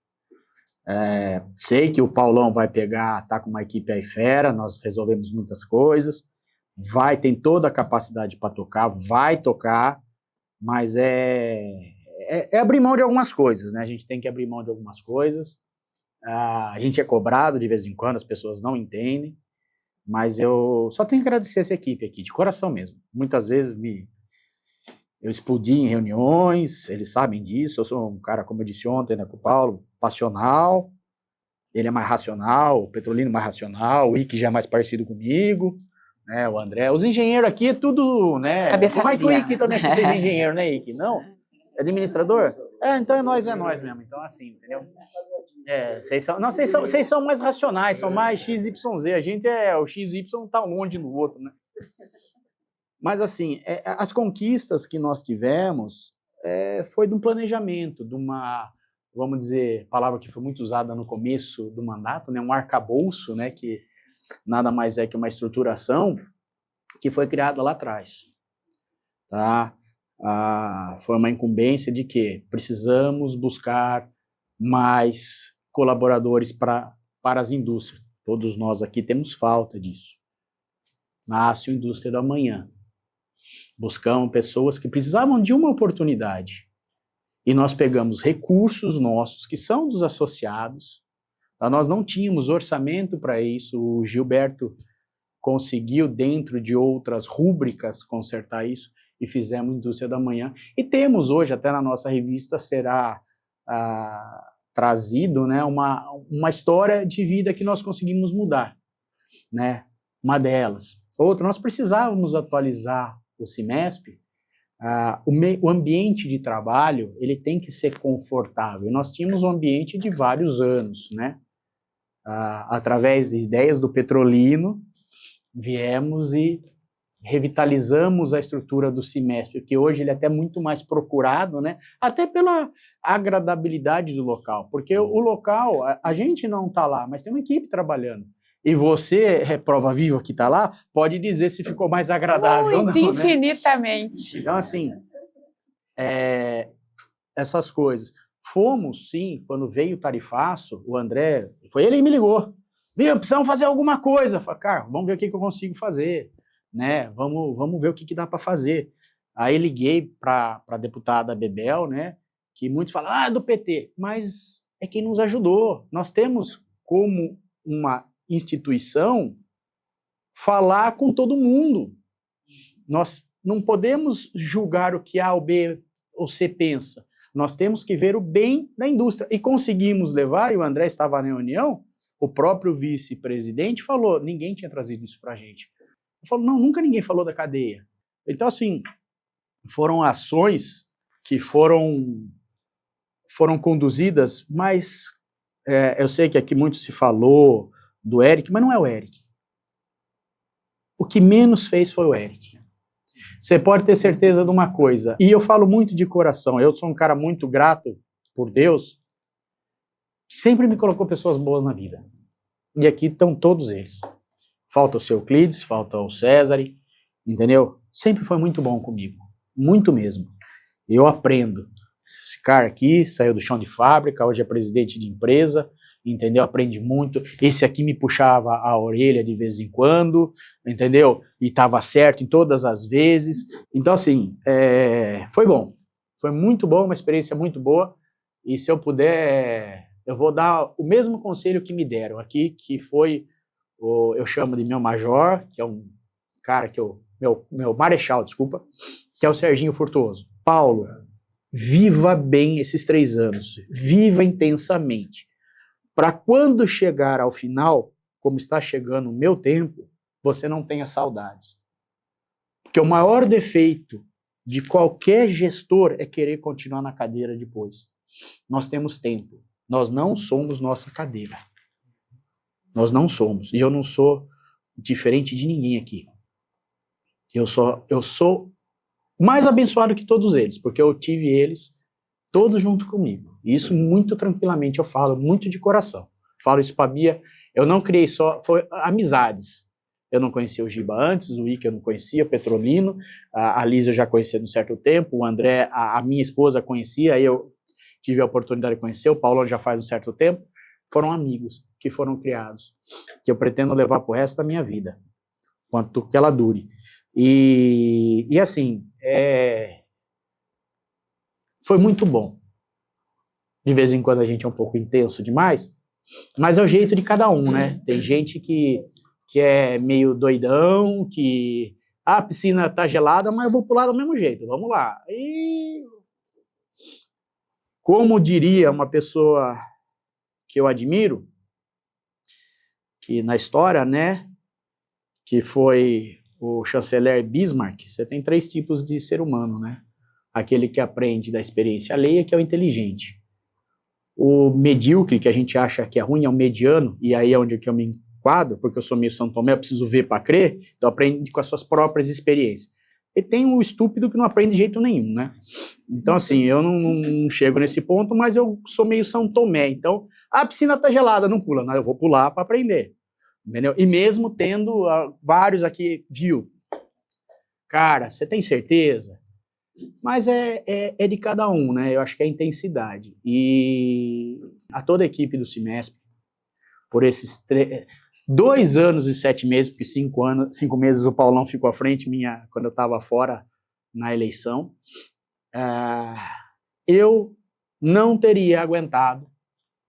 Sei que o Paulão vai pegar, tá com uma equipe aí fera, nós resolvemos muitas coisas, tem toda a capacidade para tocar, vai tocar, mas é abrir mão de algumas coisas, né? A gente tem que abrir mão de algumas coisas. A gente é cobrado de vez em quando, as pessoas não entendem, mas eu só tenho que agradecer essa equipe aqui, de coração mesmo. Muitas vezes eu explodi em reuniões, eles sabem disso, eu sou um cara, como eu disse ontem, né, com o Paulo, passional, ele é mais racional, o Petrolino mais racional, o Ike já é mais parecido comigo, né, o André, os engenheiros aqui é tudo, né, Cabeça mas o fria. Ike também quer ser engenheiro, né, Ike? Não? É administrador? Então é nós mesmo, então assim, entendeu? Vocês são mais racionais, são mais XYZ, a gente o XY tá longe do outro, né? Mas assim, as conquistas que nós tivemos foi de um planejamento, de uma, vamos dizer, palavra que foi muito usada no começo do mandato, né, um arcabouço, né, que nada mais é que uma estruturação que foi criada lá atrás, tá? Foi uma incumbência de que precisamos buscar mais colaboradores para as indústrias. Todos nós aqui temos falta disso. Nasce a indústria do amanhã. Buscamos pessoas que precisavam de uma oportunidade. E nós pegamos recursos nossos, que são dos associados. Nós não tínhamos orçamento para isso. O Gilberto conseguiu, dentro de outras rúbricas, consertar isso. E fizemos Indústria da Manhã. E temos hoje, até na nossa revista, será trazido, né, uma história de vida que nós conseguimos mudar, né? Uma delas. Outra, nós precisávamos atualizar o CIMESP. O ambiente de trabalho, ele tem que ser confortável. Nós tínhamos um ambiente de vários anos, né? Através de ideias do Petrolino, viemos e revitalizamos a estrutura do CIMESP, porque hoje ele é até muito mais procurado, né? Até pela agradabilidade do local, porque o local, a gente não está lá, mas tem uma equipe trabalhando. E você, prova viva que está lá, pode dizer se ficou mais agradável ou não, Muito, infinitamente. Né? Então, assim, essas coisas. Fomos, sim, quando veio o tarifaço, o André, foi ele que me ligou. Viu, precisamos fazer alguma coisa. Eu falei, cara, vamos ver o que eu consigo fazer. Né? Vamos ver o que dá para fazer. Aí liguei para a deputada Bebel, né? Que muitos falam, é do PT, mas é quem nos ajudou. Nós temos como uma instituição falar com todo mundo. Nós não podemos julgar o que A, o B ou C pensa. Nós temos que ver o bem da indústria. E conseguimos levar, e o André estava na reunião, o próprio vice-presidente falou, ninguém tinha trazido isso para a gente. Eu falo, não, nunca ninguém falou da cadeia. Então, assim, foram ações que foram conduzidas, mas eu sei que aqui muito se falou do Eric, mas não é o Eric. O que menos fez foi o Eric. Você pode ter certeza de uma coisa, e eu falo muito de coração, eu sou um cara muito grato por Deus, sempre me colocou pessoas boas na vida. E aqui estão todos eles. Falta o seu Euclides, falta o César, entendeu? Sempre foi muito bom comigo, muito mesmo. Eu aprendo. Esse cara aqui saiu do chão de fábrica, hoje é presidente de empresa, entendeu? Aprende muito. Esse aqui me puxava a orelha de vez em quando, entendeu? E estava certo em todas as vezes. Então, assim, foi bom. Foi muito bom, uma experiência muito boa. E se eu puder, eu vou dar o mesmo conselho que me deram aqui, que foi, eu chamo de meu major, que é um cara que eu meu marechal, desculpa, que é o Serginho Furtuoso. Paulo, viva bem esses 3 anos, viva intensamente, para quando chegar ao final, como está chegando o meu tempo, você não tenha saudades. Porque o maior defeito de qualquer gestor é querer continuar na cadeira depois. Nós temos tempo, nós não somos nossa cadeira. Nós não somos, e eu não sou diferente de ninguém aqui. Eu sou mais abençoado que todos eles, porque eu tive eles todos junto comigo. E isso muito tranquilamente eu falo, muito de coração. Falo isso para a Bia, eu não criei foi amizades. Eu não conhecia o Giba antes, o Ike eu não conhecia, o Petrolino, a Liz eu já conhecia de um certo tempo, o André, a minha esposa conhecia, aí eu tive a oportunidade de conhecer, o Paulo já faz um certo tempo. Foram amigos que foram criados, que eu pretendo levar pro resto da minha vida, quanto que ela dure. E assim, foi muito bom. De vez em quando a gente é um pouco intenso demais, mas é o jeito de cada um, né? Tem gente que é meio doidão, que a piscina tá gelada, mas eu vou pular do mesmo jeito, vamos lá. E como diria uma pessoa que eu admiro, que na história, né, que foi o chanceler Bismarck, você tem 3 tipos de ser humano, né? Aquele que aprende da experiência alheia, que é o inteligente. O medíocre, que a gente acha que é ruim, é o mediano, e aí é onde que eu me enquadro, porque eu sou meio São Tomé, eu preciso ver para crer, então aprende com as suas próprias experiências. E tem o estúpido que não aprende de jeito nenhum, né? Então, assim, eu não chego nesse ponto, mas eu sou meio São Tomé, então, a piscina tá gelada, não pula, não, eu vou pular para aprender, entendeu? E mesmo tendo vários aqui, viu? Cara, você tem certeza? Mas é de cada um, né? Eu acho que é a intensidade. E a toda a equipe do Cimesp, por esses 2 anos e 7 meses, porque 5 meses o Paulão ficou à frente minha quando eu estava fora na eleição, eu não teria aguentado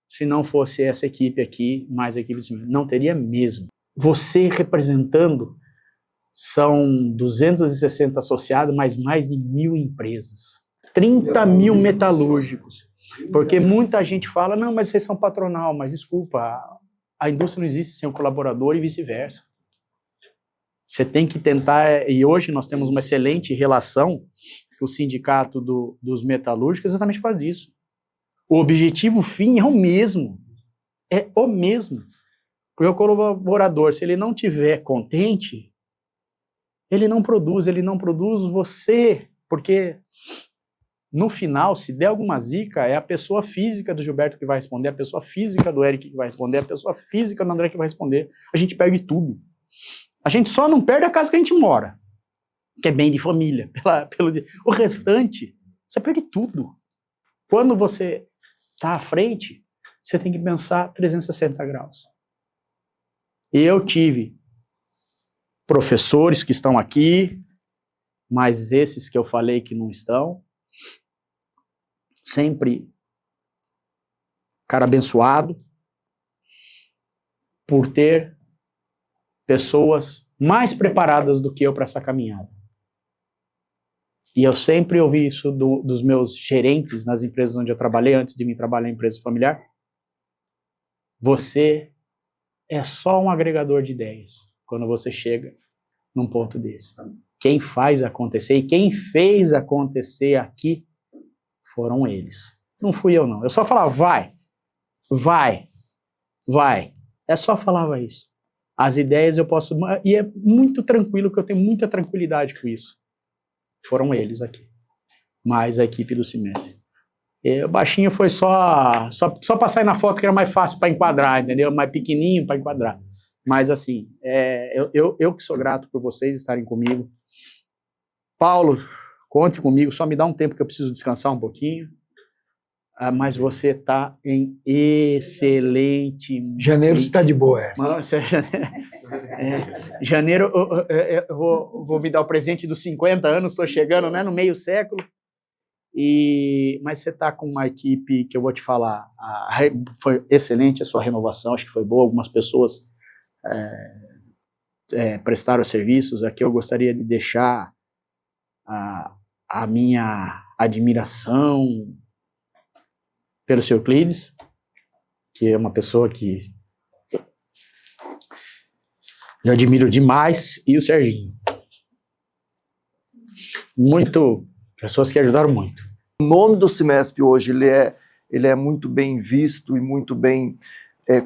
se não fosse essa equipe aqui, mais a equipe do Cimesp. Não teria mesmo. Você representando, são 260 associados, mas mais de 1.000 empresas. 30 mil metalúrgicos. Porque muita gente fala, não, mas vocês são patronal, mas desculpa, a indústria não existe sem o colaborador e vice-versa. Você tem que tentar, e hoje nós temos uma excelente relação com o sindicato dos metalúrgicos exatamente por causa disso. O objetivo fim é o mesmo. É o mesmo. Porque o colaborador, se ele não estiver contente, ele não produz você, porque no final, se der alguma zica, é a pessoa física do Gilberto que vai responder, a pessoa física do Eric que vai responder, a pessoa física do André que vai responder. A gente perde tudo. A gente só não perde a casa que a gente mora, que é bem de família. O restante, você perde tudo. Quando você está à frente, você tem que pensar 360 graus. E eu tive professores que estão aqui, mas esses que eu falei que não estão, sempre cara abençoado por ter pessoas mais preparadas do que eu para essa caminhada. E eu sempre ouvi isso dos meus gerentes nas empresas onde eu trabalhei, antes de mim trabalhar em empresa familiar. Você é só um agregador de ideias quando você chega num ponto desse. Quem faz acontecer e quem fez acontecer aqui foram eles. Não fui eu, não. Eu só falava, vai. Eu só falava isso. As ideias eu posso... E é muito tranquilo, que eu tenho muita tranquilidade com isso. Foram eles aqui. Mais a equipe do Cimesp. O baixinho foi só para sair na foto, que era mais fácil para enquadrar, entendeu? Mais pequenininho para enquadrar. Mas assim, eu que sou grato por vocês estarem comigo. Paulo, conte comigo, só me dá um tempo que eu preciso descansar um pouquinho. Mas você está em excelente... Janeiro está de boa, Janeiro, eu vou me dar o presente dos 50 anos, estou chegando, né, no meio século. Mas você está com uma equipe que eu vou te falar, foi excelente a sua renovação, acho que foi boa, algumas pessoas prestar os serviços, aqui eu gostaria de deixar a minha admiração pelo seu Euclides, que é uma pessoa que eu admiro demais, e o Serginho. Pessoas que ajudaram muito. O nome do Cimesp hoje, ele é muito bem visto e muito bem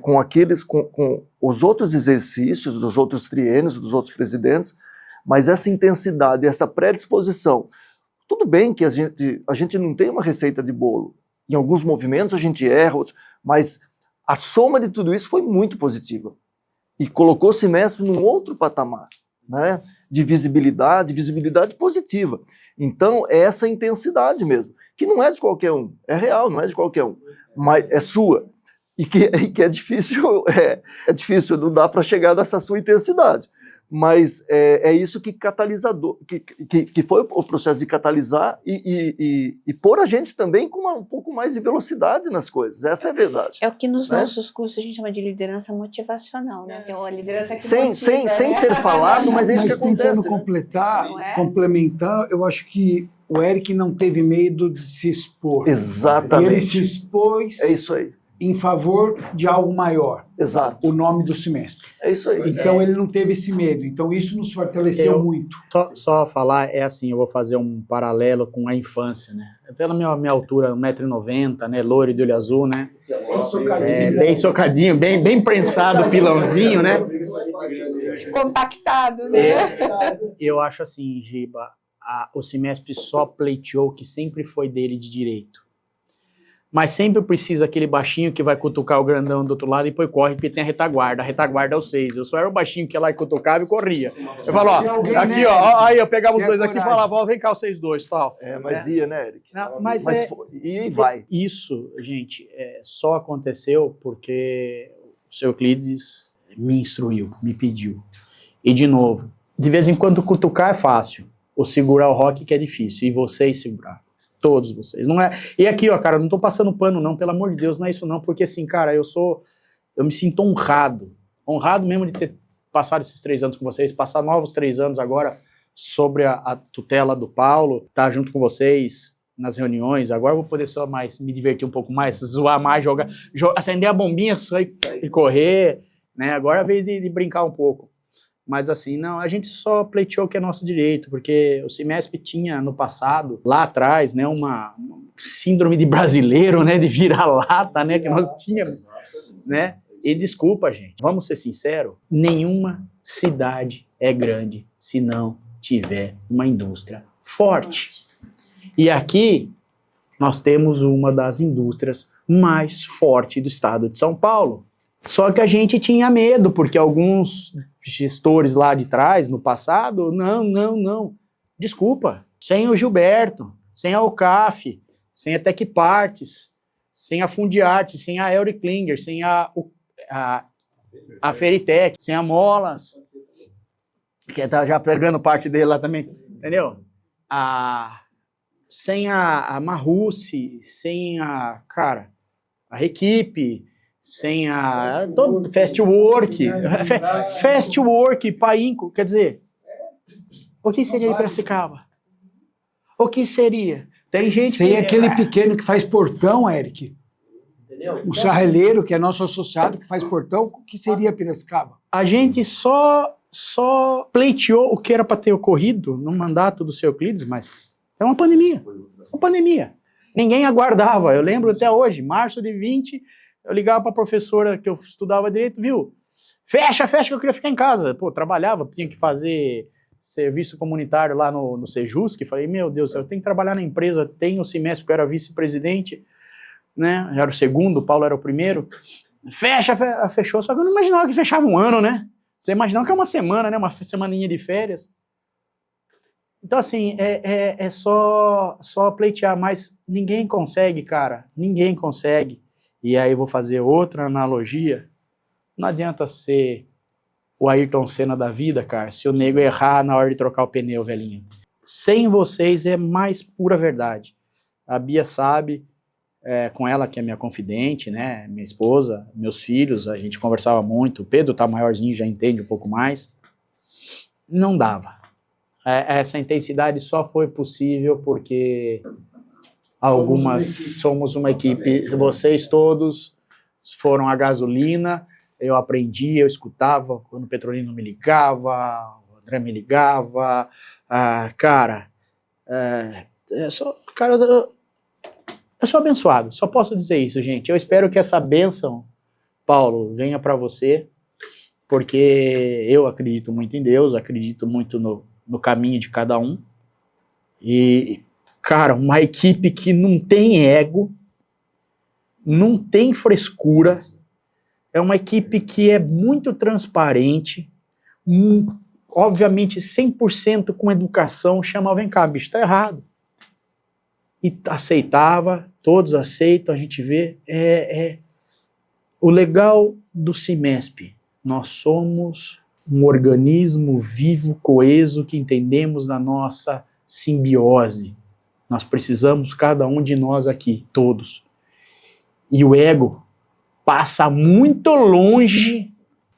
com os outros exercícios dos outros triênios, dos outros presidentes, mas essa intensidade, essa predisposição. Tudo bem que a gente não tem uma receita de bolo. Em alguns movimentos a gente erra, outros, mas a soma de tudo isso foi muito positiva. E colocou o Cimesp num outro patamar, né? De visibilidade positiva. Então, é essa intensidade mesmo, que não é de qualquer um, é real, não é de qualquer um, mas é sua. E que é difícil, difícil, não dá para chegar nessa sua intensidade. Mas é isso que catalisador, que foi o processo de catalisar e pôr a gente também com um pouco mais de velocidade nas coisas. Essa é a verdade. É o que nos nossos cursos a gente chama de liderança motivacional, né? Que é uma liderança que sem ser falado, mas é isso que acontece. Tentando complementar, eu acho que o Eric não teve medo de se expor. Exatamente. E ele se expôs. É isso aí. Em favor de algo maior. Exato. O nome do semestre. É isso aí. Então ele não teve esse medo. Então isso nos fortaleceu muito. Só falar, assim, eu vou fazer um paralelo com a infância, né? Pela minha altura, 1,90 m, né? Loiro de olho azul, né? Bem socadinho, bem prensado, pilãozinho, né? Compactado, né? Eu acho assim, Giba, o Cimesp só pleiteou que sempre foi dele de direito. Mas sempre precisa aquele baixinho que vai cutucar o grandão do outro lado e depois corre, porque tem a retaguarda é o 6. Eu só era o baixinho que ia lá e cutucava e corria. Eu falo, ó, aqui, ó, aí eu pegava os dois aqui e falava, ó, vem cá o 6-2 e tal. Mas ia, né, Eric? Não, e vai. Isso, gente, só aconteceu porque o seu Euclides me instruiu, me pediu. E, de novo, de vez em quando cutucar é fácil, o segurar o rock que é difícil, e vocês segurar. Todos vocês, não é? E aqui, ó, cara, não tô passando pano não, pelo amor de Deus, não é isso não, porque assim, cara, eu me sinto honrado mesmo de ter passado esses 3 anos com vocês, passar novos 3 anos agora sobre a tutela do Paulo, tá junto com vocês nas reuniões, agora eu vou poder só mais, me divertir um pouco mais, zoar mais, jogar acender a bombinha e correr, né, agora é a vez de brincar um pouco. Mas assim, não, a gente só pleiteou que é nosso direito, porque o Cimesp tinha no passado, lá atrás, né, uma síndrome de brasileiro, né, de vira-lata, né, que nós tínhamos, né, e desculpa, gente, vamos ser sinceros, nenhuma cidade é grande se não tiver uma indústria forte. E aqui nós temos uma das indústrias mais fortes do estado de São Paulo. Só que a gente tinha medo, porque alguns gestores lá de trás, no passado, não. Desculpa, sem o Gilberto, sem a OCAF, sem a Tecpartes, sem a Fundiarte, sem a Elri Klinger, sem a Feritec, sem a Molas, que tá já pegando parte dele lá também, entendeu? Sem a Marrucci, sem a Requipe, sem Fastwork, Painco, quer dizer, o que seria de Piracicaba? O que seria? Tem gente sem aquele pequeno que faz portão, Eric. Entendeu? O sarreleiro, que é nosso associado, que faz portão, o que seria Piracicaba? A gente só pleiteou o que era para ter ocorrido no mandato do seu Euclides, mas é uma pandemia. Uma pandemia. Ninguém aguardava. Eu lembro até hoje, março de 20, eu ligava para a professora que eu estudava direito, viu? Fecha, que eu queria ficar em casa. Pô, trabalhava, tinha que fazer serviço comunitário lá no Sejusc. Falei, meu Deus, eu tenho que trabalhar na empresa, tenho o Cimesp, eu era vice-presidente, né? Eu era o segundo, o Paulo era o primeiro. Fechou, só que eu não imaginava que fechava um ano, né? Você imaginava que é uma semana, né? Uma semaninha de férias. Então, assim, é só pleitear, mas ninguém consegue, cara. Ninguém consegue. E aí eu vou fazer outra analogia. Não adianta ser o Ayrton Senna da vida, cara, se o nego errar na hora de trocar o pneu, velhinho. Sem vocês é mais pura verdade. A Bia sabe, com ela que é minha confidente, né, minha esposa, meus filhos, a gente conversava muito. O Pedro tá maiorzinho, já entende um pouco mais. não dava. Essa intensidade só foi possível porque somos uma equipe, vocês todos foram a gasolina, eu aprendi, eu escutava quando o Petrolino me ligava, o André me ligava, eu sou abençoado, só posso dizer isso, gente. Eu espero que essa bênção, Paulo, venha para você, porque eu acredito muito em Deus, acredito muito no caminho de cada um. E, cara, uma equipe que não tem ego, não tem frescura, é uma equipe que é muito transparente, obviamente 100% com educação, chamava, vem cá, bicho, tá errado. E aceitava, todos aceitam, a gente vê. O legal do CIMESP, nós somos um organismo vivo, coeso, que entendemos da nossa simbiose. Nós precisamos, cada um de nós aqui, todos. E o ego passa muito longe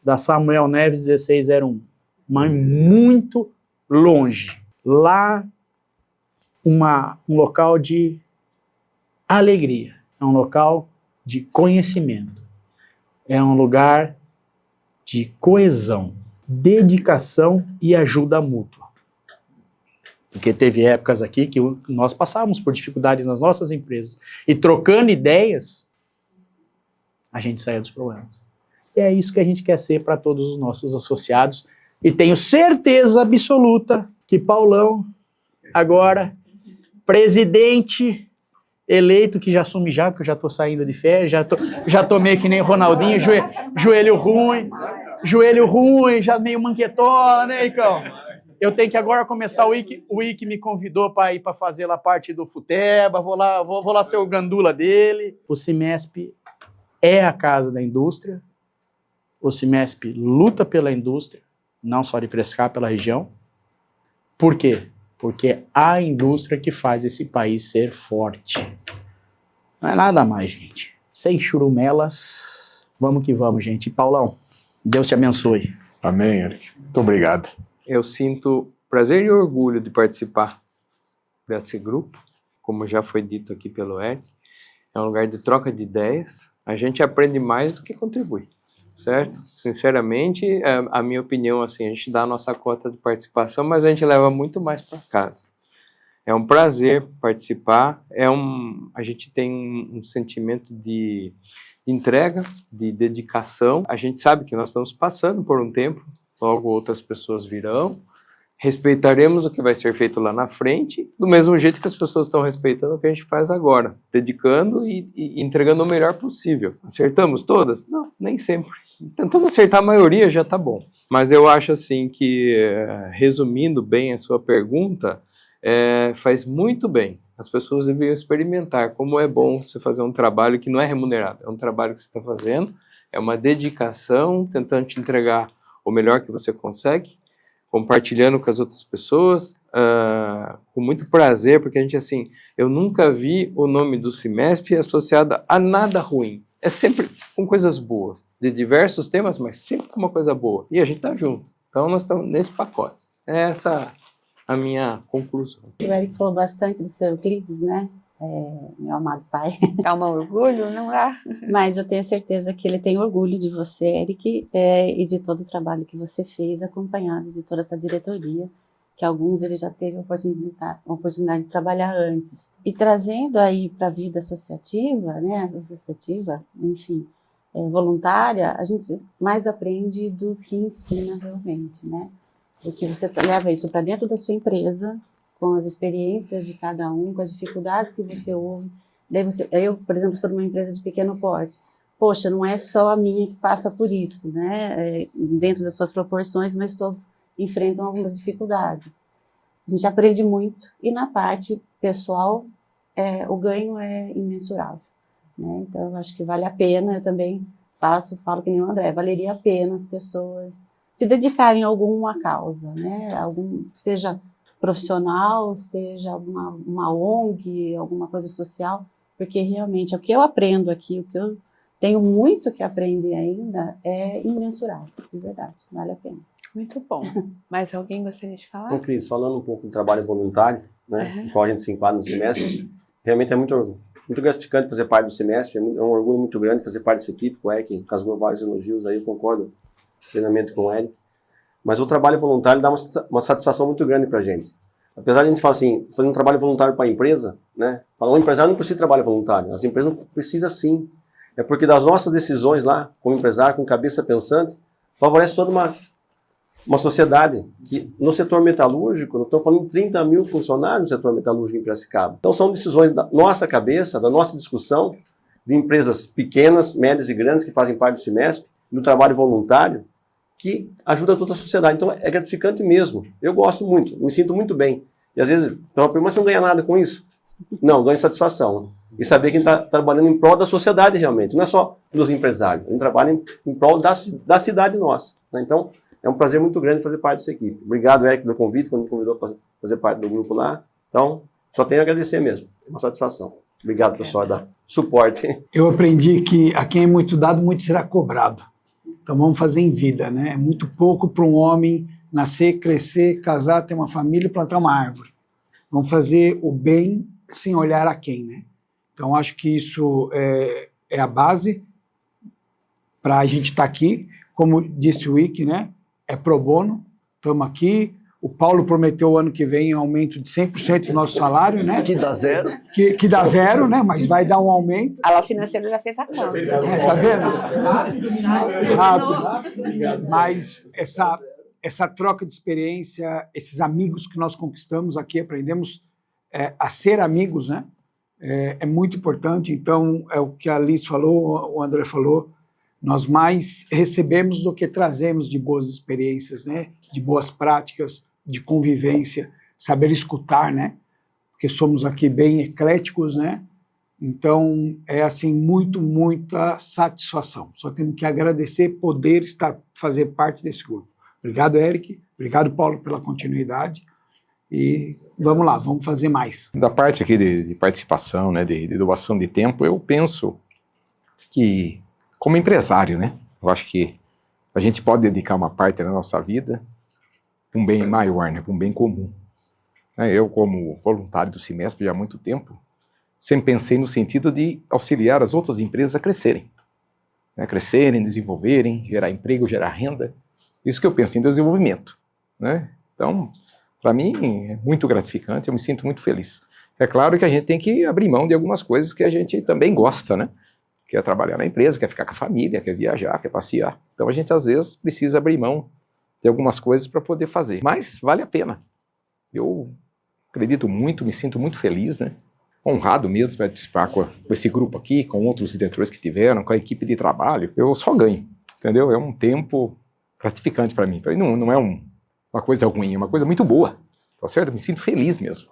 da Samuel Neves 1601, mas muito longe. Lá, um local de alegria, é um local de conhecimento, é um lugar de coesão, dedicação e ajuda mútua. Porque teve épocas aqui que nós passávamos por dificuldades nas nossas empresas e trocando ideias, a gente saía dos problemas. E é isso que a gente quer ser para todos os nossos associados. E tenho certeza absoluta que Paulão, agora, presidente eleito, que já assume já, porque eu já estou saindo de férias, já tô meio que nem Ronaldinho, joelho ruim, já meio manquetona, né, Icão? Eu tenho que agora começar o Ike me convidou para ir para fazer lá parte do Futeba, vou lá ser o gandula dele. O CIMESP é a casa da indústria, o CIMESP luta pela indústria, não só de Prescar, pela região. Por quê? Porque é a indústria que faz esse país ser forte. Não é nada mais, gente. Sem churumelas, vamos que vamos, gente. E Paulão, Deus te abençoe. Amém, Eric. Muito obrigado. Eu sinto prazer e orgulho de participar desse grupo, como já foi dito aqui pelo Eric. É um lugar de troca de ideias. A gente aprende mais do que contribui, certo? Sinceramente, a minha opinião, assim, a gente dá a nossa cota de participação, mas a gente leva muito mais para casa. É um prazer participar, a gente tem um sentimento de entrega, de dedicação. A gente sabe que nós estamos passando por um tempo, logo outras pessoas virão, respeitaremos o que vai ser feito lá na frente, do mesmo jeito que as pessoas estão respeitando o que a gente faz agora, dedicando e entregando o melhor possível. Acertamos todas? Não, nem sempre. Tentando acertar a maioria já está bom. Mas eu acho assim que, resumindo bem a sua pergunta, faz muito bem. As pessoas deveriam experimentar como é bom você fazer um trabalho que não é remunerado. É um trabalho que você está fazendo, é uma dedicação, tentando te entregar o melhor que você consegue, compartilhando com as outras pessoas, com muito prazer, porque a gente, assim, eu nunca vi o nome do CIMESP associado a nada ruim. É sempre com coisas boas, de diversos temas, mas sempre com uma coisa boa. E a gente tá junto. Então nós estamos nesse pacote. Essa a minha conclusão. O Eric falou bastante do seu Euclides, né? Meu amado pai. Dá um orgulho, não dá? Mas eu tenho certeza que ele tem orgulho de você, Eric, e de todo o trabalho que você fez, acompanhado de toda essa diretoria, que alguns ele já teve a oportunidade de trabalhar antes. E trazendo aí para a vida associativa, né, enfim, voluntária, a gente mais aprende do que ensina realmente, né? Porque você leva isso para dentro da sua empresa, com as experiências de cada um, com as dificuldades que você ouve. Daí eu, por exemplo, sou de uma empresa de pequeno porte. Poxa, não é só a minha que passa por isso, né? Dentro das suas proporções, mas todos enfrentam algumas dificuldades. A gente aprende muito e na parte pessoal o ganho é imensurável, né? Então eu acho que vale a pena. Eu também falo que nem o André, valeria a pena as pessoas se dedicarem a alguma causa, né? Seja profissional, seja uma ONG, alguma coisa social, porque realmente o que eu aprendo aqui, o que eu tenho muito que aprender ainda é imensurável, de verdade, vale a pena. Muito bom. Mais alguém gostaria de falar? Então, Cris, falando um pouco do trabalho voluntário, né, qual a gente se enquadra no semestre, realmente é muito gratificante fazer parte do semestre, é um orgulho muito grande fazer parte dessa equipe, com o Eric rasgou vários elogios aí, eu concordo plenamente com o Eric. Mas o trabalho voluntário dá uma satisfação muito grande para a gente. Apesar de a gente falar assim, fazer um trabalho voluntário para a empresa, né, o empresário não precisa de trabalho voluntário, as empresas precisam sim. É porque das nossas decisões lá, como empresário, com cabeça pensante, favorece toda uma sociedade que no setor metalúrgico, nós estamos falando de 30 mil funcionários no setor metalúrgico em Piracicaba. Então são decisões da nossa cabeça, da nossa discussão, de empresas pequenas, médias e grandes que fazem parte do semestre, do trabalho voluntário, que ajuda toda a sociedade. Então é gratificante mesmo. Eu gosto muito, me sinto muito bem. E às vezes, mas você não ganha nada com isso? Não, ganha satisfação. E saber que a gente está trabalhando em prol da sociedade realmente, não é só dos empresários, a gente trabalha em prol da cidade nossa. Né? Então, é um prazer muito grande fazer parte dessa equipe. Obrigado, Eric, pelo convite, quando me convidou para fazer parte do grupo lá. Então, só tenho a agradecer mesmo. É uma satisfação. Obrigado, pessoal, da suporte. Eu aprendi que a quem é muito dado, muito será cobrado. Então vamos fazer em vida, né? É muito pouco para um homem nascer, crescer, casar, ter uma família e plantar uma árvore. Vamos fazer o bem sem olhar a quem, né? Então acho que isso é a base para a gente estar aqui. Como disse o Ike, né? É pro bono, estamos aqui. O Paulo prometeu o ano que vem um aumento de 100% do nosso salário, né? Que dá zero. Que dá zero, né? Mas vai dar um aumento. A Lau Financeiro já fez a conta. Tá vendo? Rápido. Mas essa troca de experiência, esses amigos que nós conquistamos aqui, aprendemos a ser amigos, né? É muito importante. Então, é o que a Liz falou, o André falou, nós mais recebemos do que trazemos de boas experiências, né? De boas práticas, de convivência, saber escutar, né? Porque somos aqui bem ecléticos, né? Então, é assim, muita satisfação. Só temos que agradecer poder fazer parte desse grupo. Obrigado, Eric. Obrigado, Paulo, pela continuidade. E vamos lá, vamos fazer mais. Da parte aqui de participação, né, de doação de tempo, eu penso que, como empresário, né, eu acho que a gente pode dedicar uma parte da nossa vida para um bem maior, né, para um bem comum. Eu, como voluntário do Cimesp já há muito tempo, sempre pensei no sentido de auxiliar as outras empresas a crescerem. Né, crescerem, desenvolverem, gerar emprego, gerar renda. Isso que eu penso em desenvolvimento. Né? Então, para mim, é muito gratificante, eu me sinto muito feliz. É claro que a gente tem que abrir mão de algumas coisas que a gente também gosta, né? Quer trabalhar na empresa, quer ficar com a família, quer viajar, quer passear. Então a gente, às vezes, precisa abrir mão de algumas coisas para poder fazer. Mas vale a pena. Eu acredito muito, me sinto muito feliz, né? Honrado mesmo de participar com esse grupo aqui, com outros diretores que tiveram, com a equipe de trabalho. Eu só ganho, entendeu? É um tempo gratificante para mim. Então, não é uma coisa ruim, é uma coisa muito boa, tá certo? Eu me sinto feliz mesmo.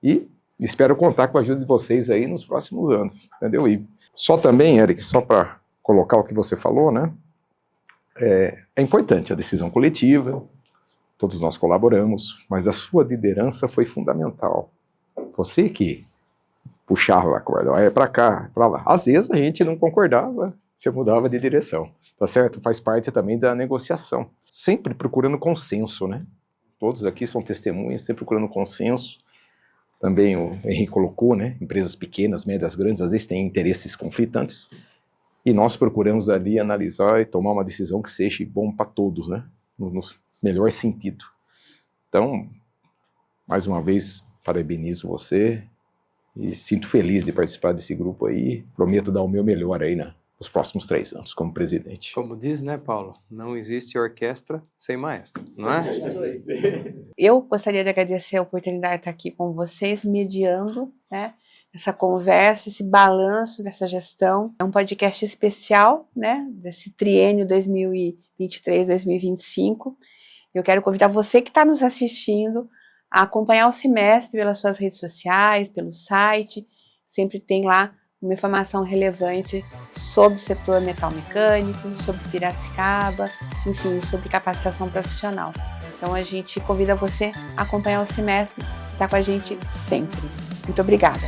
E espero contar com a ajuda de vocês aí nos próximos anos, entendeu? E só também, Eric, só para colocar o que você falou, né? É importante a decisão coletiva, todos nós colaboramos, mas a sua liderança foi fundamental. Você que puxava a corda, para cá, para lá. Às vezes a gente não concordava, você mudava de direção, tá certo? Faz parte também da negociação. Sempre procurando consenso, né? Todos aqui são testemunhas, sempre procurando consenso. Também o Henrique colocou, né? Empresas pequenas, médias, grandes, às vezes têm interesses conflitantes. E nós procuramos ali analisar e tomar uma decisão que seja bom para todos, né? No melhor sentido. Então, mais uma vez, parabenizo você e sinto feliz de participar desse grupo aí. Prometo dar o meu melhor aí nos próximos 3 anos como presidente. Como diz, né, Paulo? Não existe orquestra sem maestro, não é? Isso aí. Eu gostaria de agradecer a oportunidade de estar aqui com vocês, mediando, né, essa conversa, esse balanço dessa gestão. É um podcast especial, né, desse triênio 2023-2025. Eu quero convidar você que está nos assistindo a acompanhar o Cimesp pelas suas redes sociais, pelo site. Sempre tem lá uma informação relevante sobre o setor metal-mecânico, sobre Piracicaba, enfim, sobre capacitação profissional. Então a gente convida você a acompanhar o Cimesp, estar com a gente sempre. Muito obrigada.